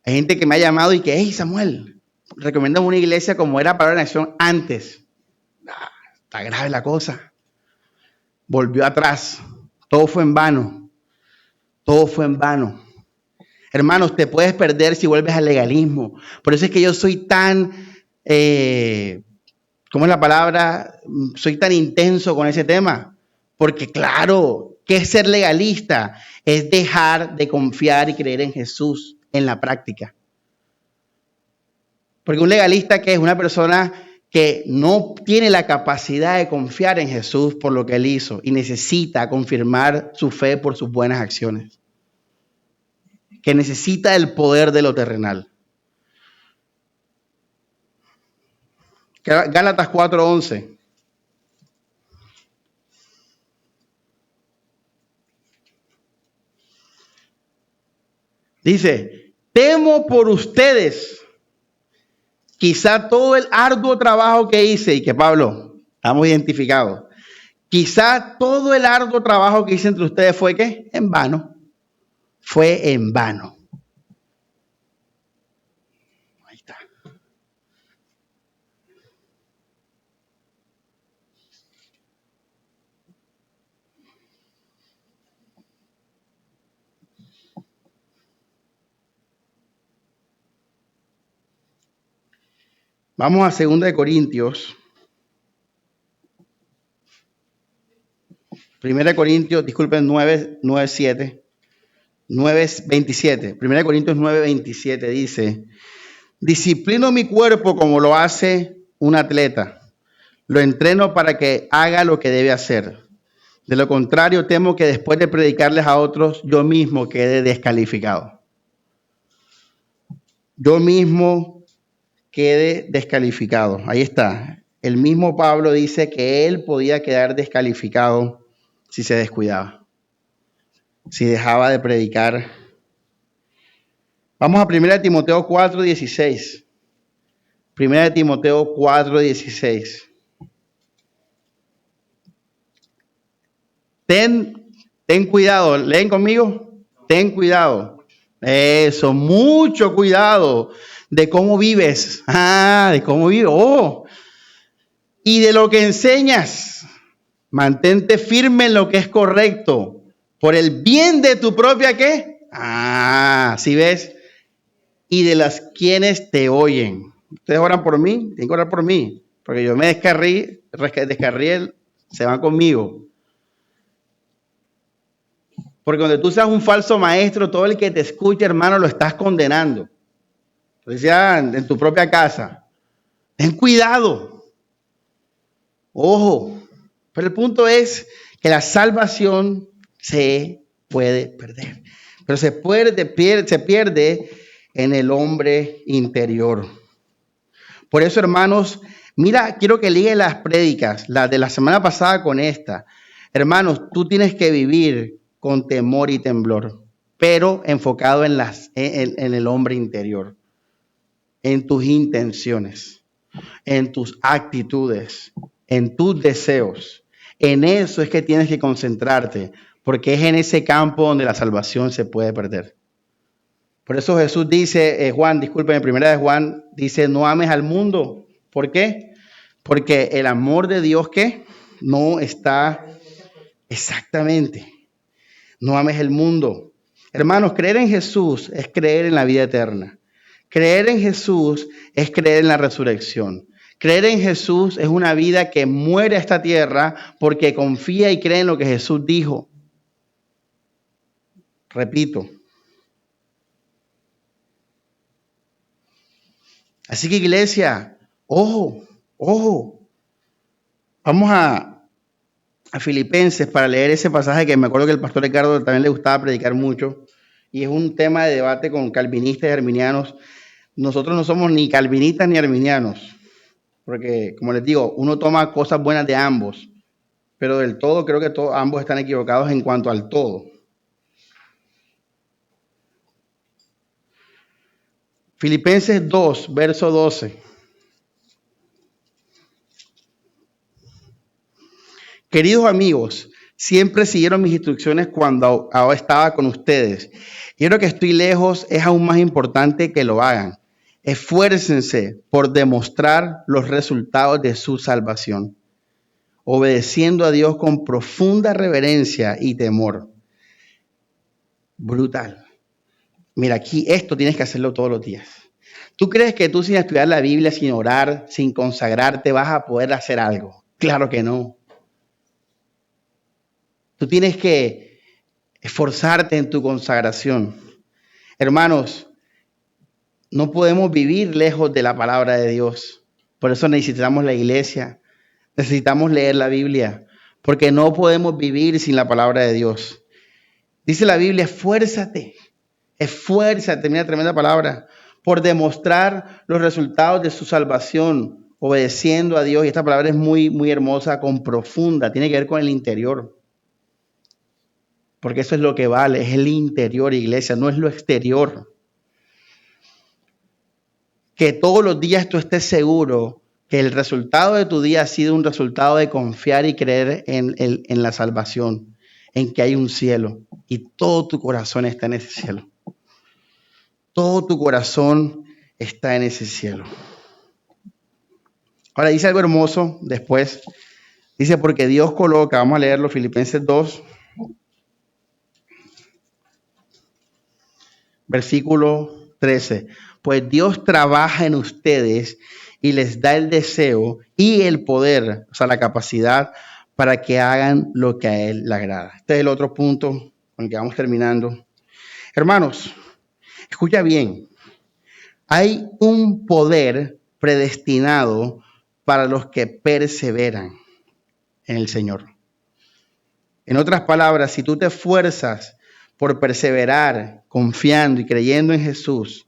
Hay gente que me ha llamado y que, hey, Samuel, recomiéndame una iglesia como era Palabra en Acción antes. Está grave la cosa. Volvió atrás. Todo fue en vano. Todo fue en vano. Hermanos, te puedes perder si vuelves al legalismo. Por eso es que yo soy tan, ¿cómo es la palabra? Soy tan intenso con ese tema. Porque claro, ¿qué es ser legalista? Es dejar de confiar y creer en Jesús en la práctica. Porque un legalista, ¿qué es? Una persona que no tiene la capacidad de confiar en Jesús por lo que Él hizo y necesita confirmar su fe por sus buenas acciones. Que necesita el poder de lo terrenal. Gálatas 4:11. Dice, temo por ustedes, quizá todo el arduo trabajo que hice, y que Pablo, estamos identificados, quizá todo el arduo trabajo que hice entre ustedes fue ¿qué? En vano. Fue en vano. Ahí está. Vamos a 2 Corintios. 1 Corintios, disculpen, 9:7. 9:27. 1 Corintios 9:27 dice: disciplino mi cuerpo como lo hace un atleta. Lo entreno para que haga lo que debe hacer. De lo contrario, temo que después de predicarles a otros, yo mismo quede descalificado. Yo mismo quede descalificado. Ahí está. El mismo Pablo dice que él podía quedar descalificado si se descuidaba, si dejaba de predicar. Vamos a 1 Timoteo 4:16. 1 Timoteo 4:16. Ten cuidado. ¿Leen conmigo? Ten cuidado. Eso, mucho cuidado de cómo vives. De cómo vives. Y de lo que enseñas. Mantente firme en lo que es correcto. Por el bien de tu propia, ¿qué? ¿Sí ves? Y de las quienes te oyen. Ustedes oran por mí, tienen que orar por mí. Porque yo me descarrié, se van conmigo. Porque cuando tú seas un falso maestro, todo el que te escuche, hermano, lo estás condenando. Decía en tu propia casa. Ten cuidado. Ojo. Pero el punto es que la salvación se puede perder. Pero se pierde en el hombre interior. Por eso, hermanos, mira, quiero que ligue las prédicas, la de la semana pasada con esta. Hermanos, tú tienes que vivir con temor y temblor, pero enfocado en el hombre interior, en tus intenciones, en tus actitudes, en tus deseos. En eso es que tienes que concentrarte, porque es en ese campo donde la salvación se puede perder. Por eso Jesús dice, en primera de Juan, dice, no ames al mundo. ¿Por qué? Porque el amor de Dios, ¿qué? No está exactamente. No ames el mundo. Hermanos, creer en Jesús es creer en la vida eterna. Creer en Jesús es creer en la resurrección. Creer en Jesús es una vida que muere a esta tierra porque confía y cree en lo que Jesús dijo. Repito. Así que, iglesia, ojo. Vamos a Filipenses para leer ese pasaje que me acuerdo que el pastor Ricardo también le gustaba predicar mucho. Y es un tema de debate con calvinistas y arminianos. Nosotros no somos ni calvinistas ni arminianos. Porque, como les digo, uno toma cosas buenas de ambos. Pero del todo creo que ambos están equivocados en cuanto al todo. Filipenses 2, verso 12. Queridos amigos, siempre siguieron mis instrucciones cuando estaba con ustedes. Y ahora que estoy lejos, es aún más importante que lo hagan. Esfuércense por demostrar los resultados de su salvación, obedeciendo a Dios con profunda reverencia y temor. Brutal. Mira, aquí esto tienes que hacerlo todos los días. ¿Tú crees que tú sin estudiar la Biblia, sin orar, sin consagrarte, vas a poder hacer algo? Claro que no. Tú tienes que esforzarte en tu consagración. Hermanos, no podemos vivir lejos de la palabra de Dios. Por eso necesitamos la iglesia. Necesitamos leer la Biblia. Porque no podemos vivir sin la palabra de Dios. Dice la Biblia, esfuérzate. Mira, tremenda palabra. Por demostrar los resultados de su salvación, obedeciendo a Dios. Y esta palabra es muy, muy hermosa, con profunda. Tiene que ver con el interior. Porque eso es lo que vale, es el interior, iglesia, no es lo exterior. Que todos los días tú estés seguro que el resultado de tu día ha sido un resultado de confiar y creer en la salvación, en que hay un cielo y todo tu corazón está en ese cielo. Todo tu corazón está en ese cielo. Ahora dice algo hermoso después. Dice, porque Dios coloca, vamos a leerlo, Filipenses 2. Versículo 13. Pues Dios trabaja en ustedes y les da el deseo y el poder, o sea, la capacidad para que hagan lo que a Él le agrada. Este es el otro punto con el que vamos terminando. Hermanos, escucha bien. Hay un poder predestinado para los que perseveran en el Señor. En otras palabras, si tú te esfuerzas por perseverar confiando y creyendo en Jesús,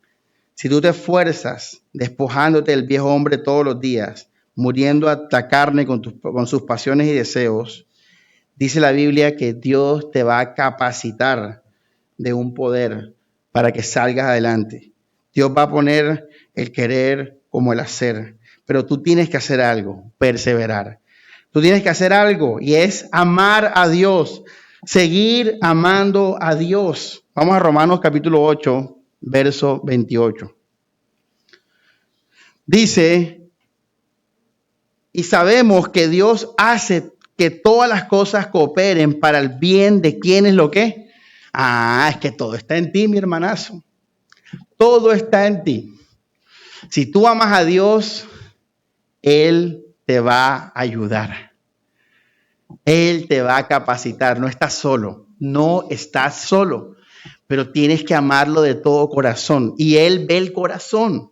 si tú te esfuerzas despojándote del viejo hombre todos los días, muriendo a la carne con sus pasiones y deseos, dice la Biblia que Dios te va a capacitar de un poder para que salgas adelante. Dios va a poner el querer como el hacer, pero tú tienes que hacer algo, perseverar. Tú tienes que hacer algo y es amar a Dios, seguir amando a Dios. Vamos a Romanos capítulo 8, verso 28. Dice, y sabemos que Dios hace que todas las cosas cooperen para el bien de quienes lo que. Es que todo está en ti, mi hermanazo. Todo está en ti. Si tú amas a Dios, Él te va a ayudar. Él te va a capacitar. No estás solo. No estás solo. Pero tienes que amarlo de todo corazón. Y Él ve el corazón.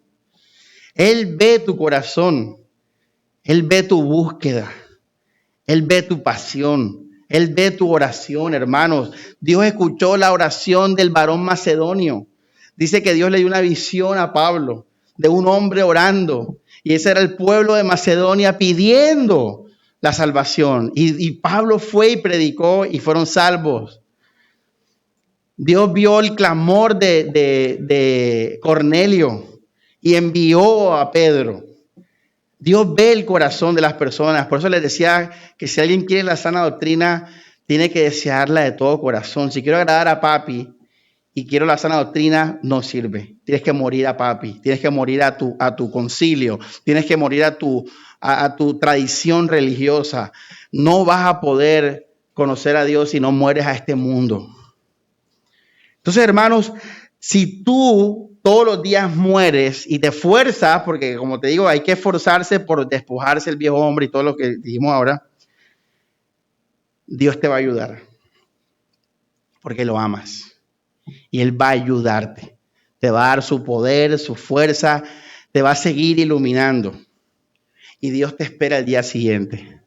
Él ve tu corazón. Él ve tu búsqueda. Él ve tu pasión. Él ve tu oración, hermanos. Dios escuchó la oración del varón macedonio. Dice que Dios le dio una visión a Pablo de un hombre orando. Y ese era el pueblo de Macedonia pidiendo la salvación. Y Pablo fue y predicó y fueron salvos. Dios vio el clamor de Cornelio y envió a Pedro. Dios ve el corazón de las personas. Por eso les decía que si alguien quiere la sana doctrina, tiene que desearla de todo corazón. Si quiero agradar a papi y quiero la sana doctrina, no sirve. Tienes que morir a papi. Tienes que morir a tu concilio. Tienes que morir a tu tradición religiosa. No vas a poder conocer a Dios si no mueres a este mundo. Entonces, hermanos, si tú todos los días mueres y te esfuerzas, porque como te digo, hay que esforzarse por despojarse el viejo hombre y todo lo que dijimos ahora, Dios te va a ayudar, porque lo amas. Y Él va a ayudarte. Te va a dar su poder, su fuerza, te va a seguir iluminando. Y Dios te espera el día siguiente.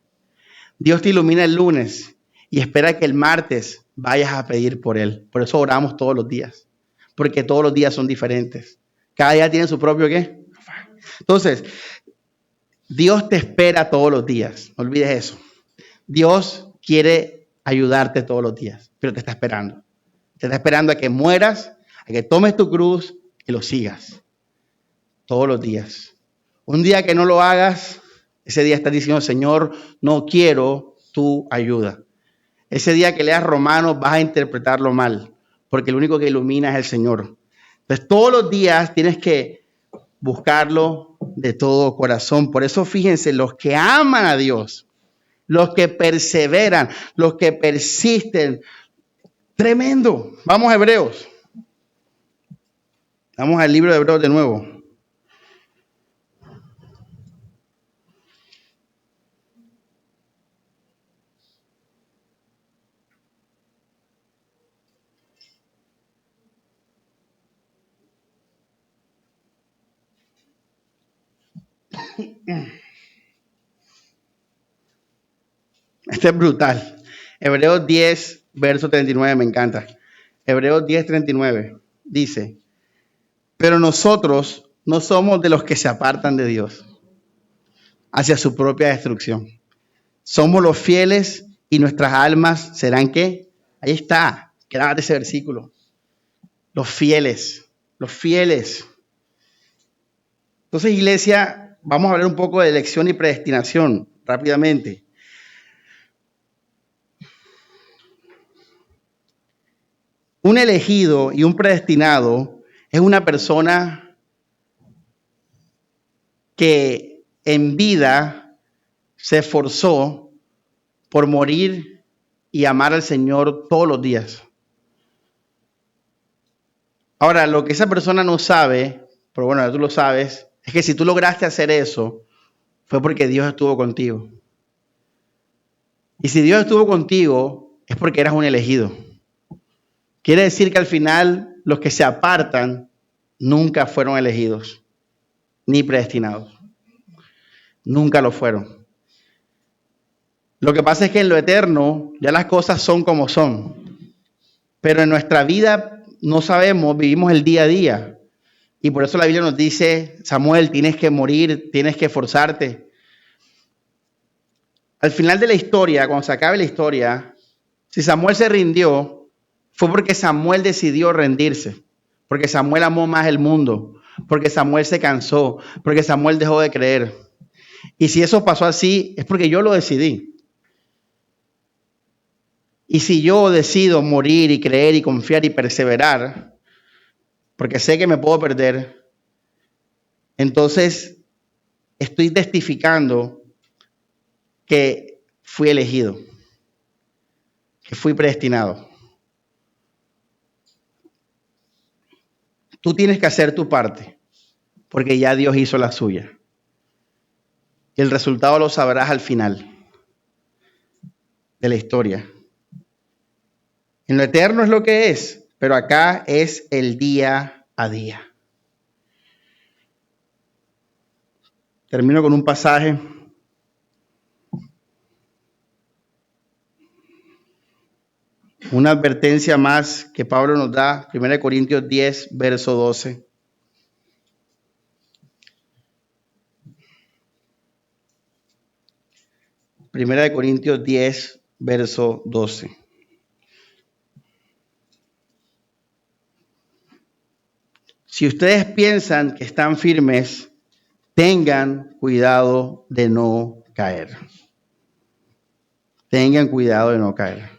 Dios te ilumina el lunes y espera que el martes vayas a pedir por Él. Por eso oramos todos los días. Porque todos los días son diferentes. Cada día tiene su propio ¿qué? Entonces, Dios te espera todos los días. No olvides eso. Dios quiere ayudarte todos los días, pero te está esperando. Te está esperando a que mueras, a que tomes tu cruz y lo sigas. Todos los días. Un día que no lo hagas, ese día estás diciendo, Señor, no quiero tu ayuda. Ese día que leas Romanos vas a interpretarlo mal. Porque el único que ilumina es el Señor. Entonces, todos los días tienes que buscarlo de todo corazón. Por eso, fíjense, los que aman a Dios, los que perseveran, los que persisten, tremendo. Vamos a Hebreos. Vamos al libro de Hebreos de nuevo. Este es brutal. Hebreos 10, verso 39, me encanta. Hebreos 10, 39 dice, pero nosotros no somos de los que se apartan de Dios hacia su propia destrucción. Somos los fieles y nuestras almas serán ¿qué? Ahí está, grábate ese versículo. Los fieles, los fieles. Entonces, iglesia, vamos a hablar un poco de elección y predestinación rápidamente. Un elegido y un predestinado es una persona que en vida se esforzó por morir y amar al Señor todos los días. Ahora, lo que esa persona no sabe, pero bueno, tú lo sabes, es que si tú lograste hacer eso, fue porque Dios estuvo contigo. Y si Dios estuvo contigo, es porque eras un elegido. Quiere decir que al final los que se apartan, nunca fueron elegidos, ni predestinados. Nunca lo fueron. Lo que pasa es que en lo eterno ya las cosas son como son. Pero en nuestra vida no sabemos, vivimos el día a día. Y por eso la Biblia nos dice, Samuel, tienes que morir, tienes que esforzarte. Al final de la historia, cuando se acabe la historia, si Samuel se rindió, fue porque Samuel decidió rendirse. Porque Samuel amó más el mundo. Porque Samuel se cansó. Porque Samuel dejó de creer. Y si eso pasó así, es porque yo lo decidí. Y si yo decido morir y creer y confiar y perseverar, porque sé que me puedo perder, entonces estoy testificando que fui elegido, que fui predestinado. Tú tienes que hacer tu parte, porque ya Dios hizo la suya. Y el resultado lo sabrás al final de la historia. En lo eterno es lo que es, pero acá es el día a día. Termino con un pasaje. Una advertencia más que Pablo nos da, 1 Corintios 10, verso 12. Primera de Corintios 10, verso 12. Si ustedes piensan que están firmes, tengan cuidado de no caer. Tengan cuidado de no caer.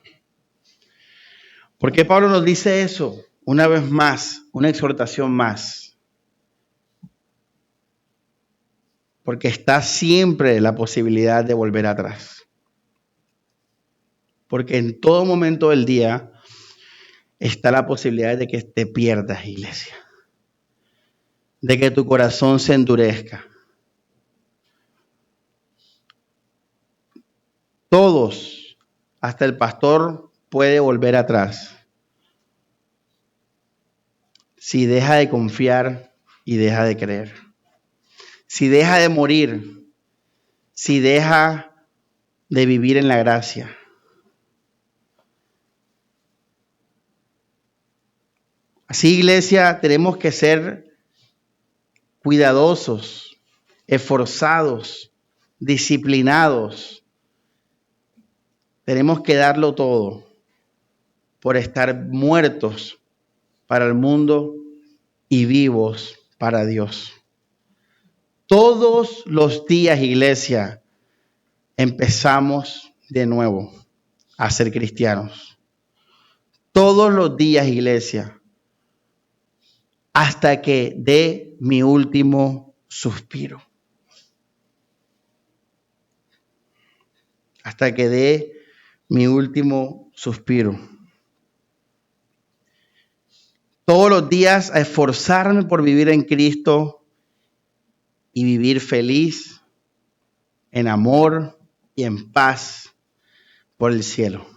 ¿Por qué Pablo nos dice eso? Una vez más, una exhortación más. Porque está siempre la posibilidad de volver atrás. Porque en todo momento del día está la posibilidad de que te pierdas, iglesia. De que tu corazón se endurezca. Todos, hasta el pastor, puede volver atrás. Si deja de confiar y deja de creer. Si deja de morir. Si deja de vivir en la gracia. Así, iglesia, tenemos que ser cuidadosos, esforzados, disciplinados. Tenemos que darlo todo por estar muertos para el mundo y vivos para Dios. Todos los días, iglesia, empezamos de nuevo a ser cristianos. Todos los días, iglesia, hasta que dé mi último suspiro. Hasta que dé mi último suspiro. Todos los días a esforzarme por vivir en Cristo y vivir feliz, en amor y en paz por el cielo.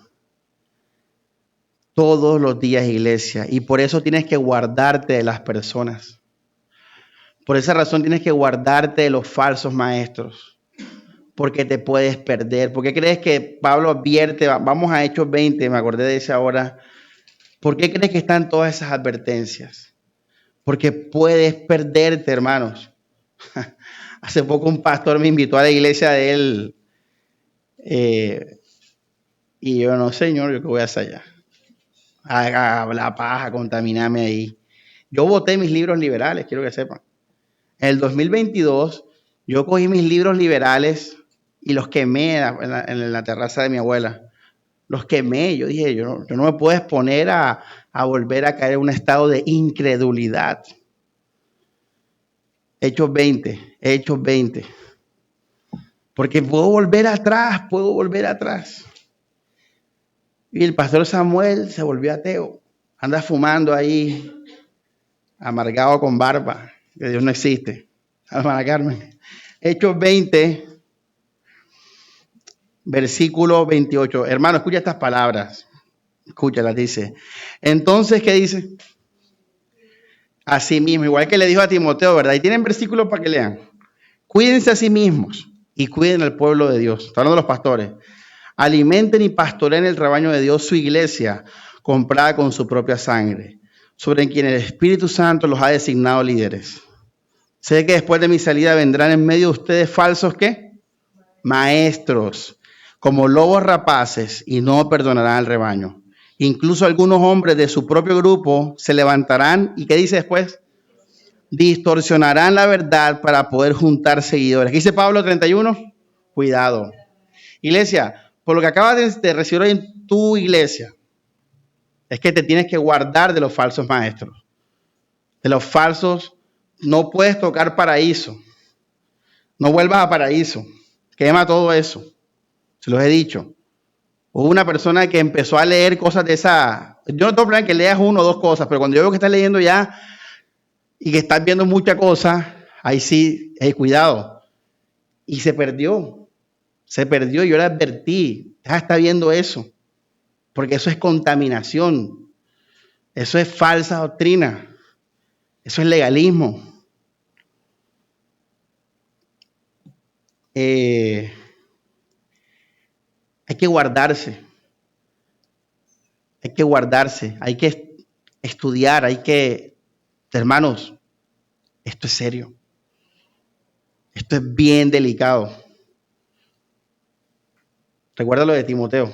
Todos los días, iglesia. Y por eso tienes que guardarte de las personas. Por esa razón tienes que guardarte de los falsos maestros. Porque te puedes perder. ¿Por qué crees que Pablo advierte? Vamos a Hechos 20, me acordé de esa ahora. ¿Por qué crees que están todas esas advertencias? Porque puedes perderte, hermanos. Hace poco un pastor me invitó a la iglesia de él. Y yo, no, señor, ¿yo qué voy a hacer allá? A la paja, contaminarme ahí. Yo boté mis libros liberales, quiero que sepan. En el 2022, yo cogí mis libros liberales y los quemé en la terraza de mi abuela. Los quemé. Yo dije, yo no me puedo exponer a volver a caer en un estado de incredulidad. Hechos 20. Porque puedo volver atrás. Y el pastor Samuel se volvió ateo. Anda fumando ahí, amargado con barba, que Dios no existe. Hermana Carmen. Hechos 20, versículo 28. Hermano, escucha estas palabras. Escúchalas, dice. Entonces, ¿qué dice? a sí mismo, igual que le dijo a Timoteo, ¿verdad? Y tienen versículos para que lean. Cuídense a sí mismos y cuiden al pueblo de Dios. Está hablando de los pastores. Alimenten y pastoreen el rebaño de Dios, su iglesia, comprada con su propia sangre, sobre quien el Espíritu Santo los ha designado líderes. Sé que después de mi salida vendrán en medio de ustedes falsos, ¿qué? Maestros, como lobos rapaces, y no perdonarán al rebaño. Incluso algunos hombres de su propio grupo se levantarán, ¿y qué dice después? Distorsionarán la verdad para poder juntar seguidores. ¿Qué dice Pablo 31? Cuidado. Iglesia, por lo que acabas de recibir hoy en tu iglesia, es que te tienes que guardar de los falsos maestros. De los falsos, no puedes tocar paraíso. No vuelvas a paraíso. Quema todo eso. Se los he dicho. Hubo una persona que empezó a leer cosas de esa. Yo no tengo problema que leas uno o dos cosas, pero cuando yo veo que estás leyendo ya y que estás viendo muchas cosas, ahí sí, cuidado. Y se perdió. Yo le advertí. Ya está viendo eso. Porque eso es contaminación. Eso es falsa doctrina. Eso es legalismo. Hay que guardarse. Hay que guardarse. Hay que estudiar. Hermanos, esto es serio. Esto es bien delicado. Recuerda lo de Timoteo.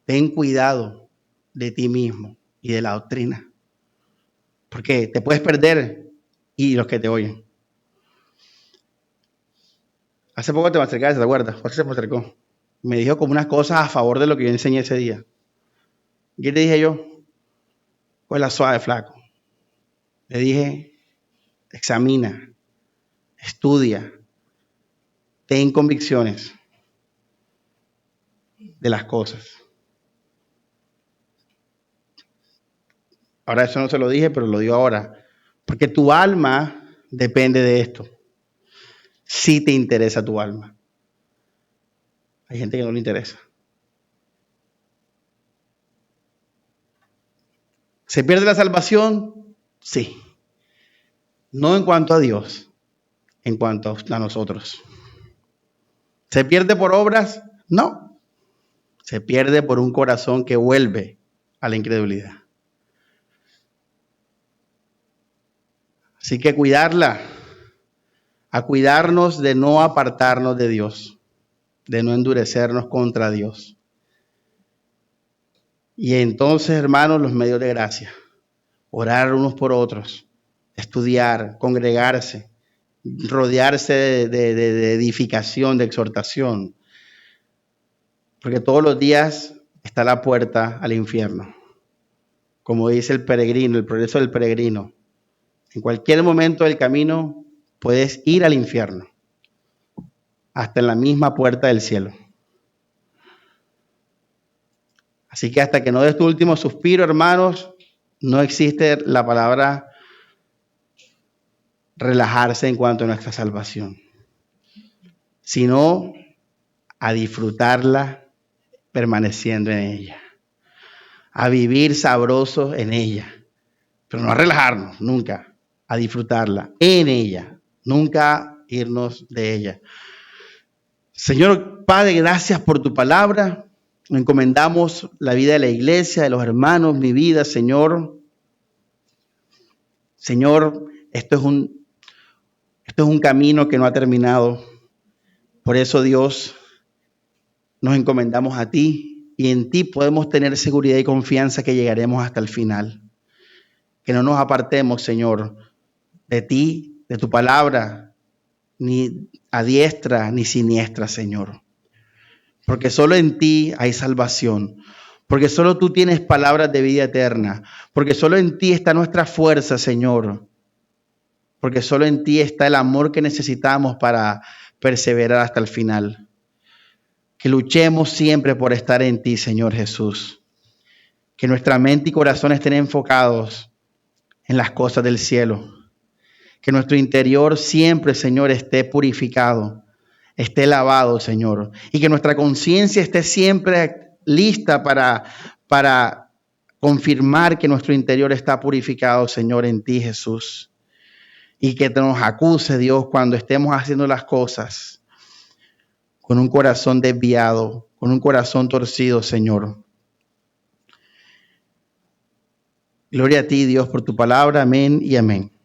Ten cuidado de ti mismo y de la doctrina. Porque te puedes perder y los que te oyen. Hace poco te me acercaste, ¿te acuerdas? Jorge se me acercó. Me dijo como unas cosas a favor de lo que yo enseñé ese día. ¿Qué te dije yo? Pues la suave, flaco. Le dije, examina, estudia, ten convicciones de las cosas. Ahora eso no se lo dije, pero lo digo ahora. Porque tu alma depende de esto. Si te interesa tu alma. Hay gente que no le interesa. ¿Se pierde la salvación? Sí. No en cuanto a Dios, en cuanto a nosotros. ¿Se pierde por obras? No. Se pierde por un corazón que vuelve a la incredulidad. Así que cuidarla, a cuidarnos de no apartarnos de Dios, de no endurecernos contra Dios. Y entonces, hermanos, los medios de gracia, orar unos por otros, estudiar, congregarse, rodearse de edificación, de exhortación, porque todos los días está la puerta al infierno. Como dice el peregrino, el progreso del peregrino. En cualquier momento del camino puedes ir al infierno, hasta en la misma puerta del cielo. Así que hasta que no des tu último suspiro, hermanos, no existe la palabra relajarse en cuanto a nuestra salvación, sino a disfrutarla permaneciendo en ella, a vivir sabrosos en ella, pero no a relajarnos nunca, a disfrutarla en ella, nunca irnos de ella. Señor Padre, gracias por tu palabra. Encomendamos la vida de la iglesia, de los hermanos, mi vida, Señor. Señor, esto es un camino que no ha terminado. Por eso, Dios, nos encomendamos a ti y en ti podemos tener seguridad y confianza que llegaremos hasta el final. Que no nos apartemos, Señor, de ti, de tu palabra, ni a diestra ni siniestra, Señor. Porque solo en ti hay salvación. Porque solo tú tienes palabras de vida eterna. Porque solo en ti está nuestra fuerza, Señor. Porque solo en ti está el amor que necesitamos para perseverar hasta el final. Que luchemos siempre por estar en ti, Señor Jesús. Que nuestra mente y corazón estén enfocados en las cosas del cielo. Que nuestro interior siempre, Señor, esté purificado, esté lavado, Señor. Y que nuestra conciencia esté siempre lista para confirmar que nuestro interior está purificado, Señor, en ti, Jesús. Y que nos acuse, Dios, cuando estemos haciendo las cosas con un corazón desviado, con un corazón torcido, Señor. Gloria a ti, Dios, por tu palabra. Amén y amén.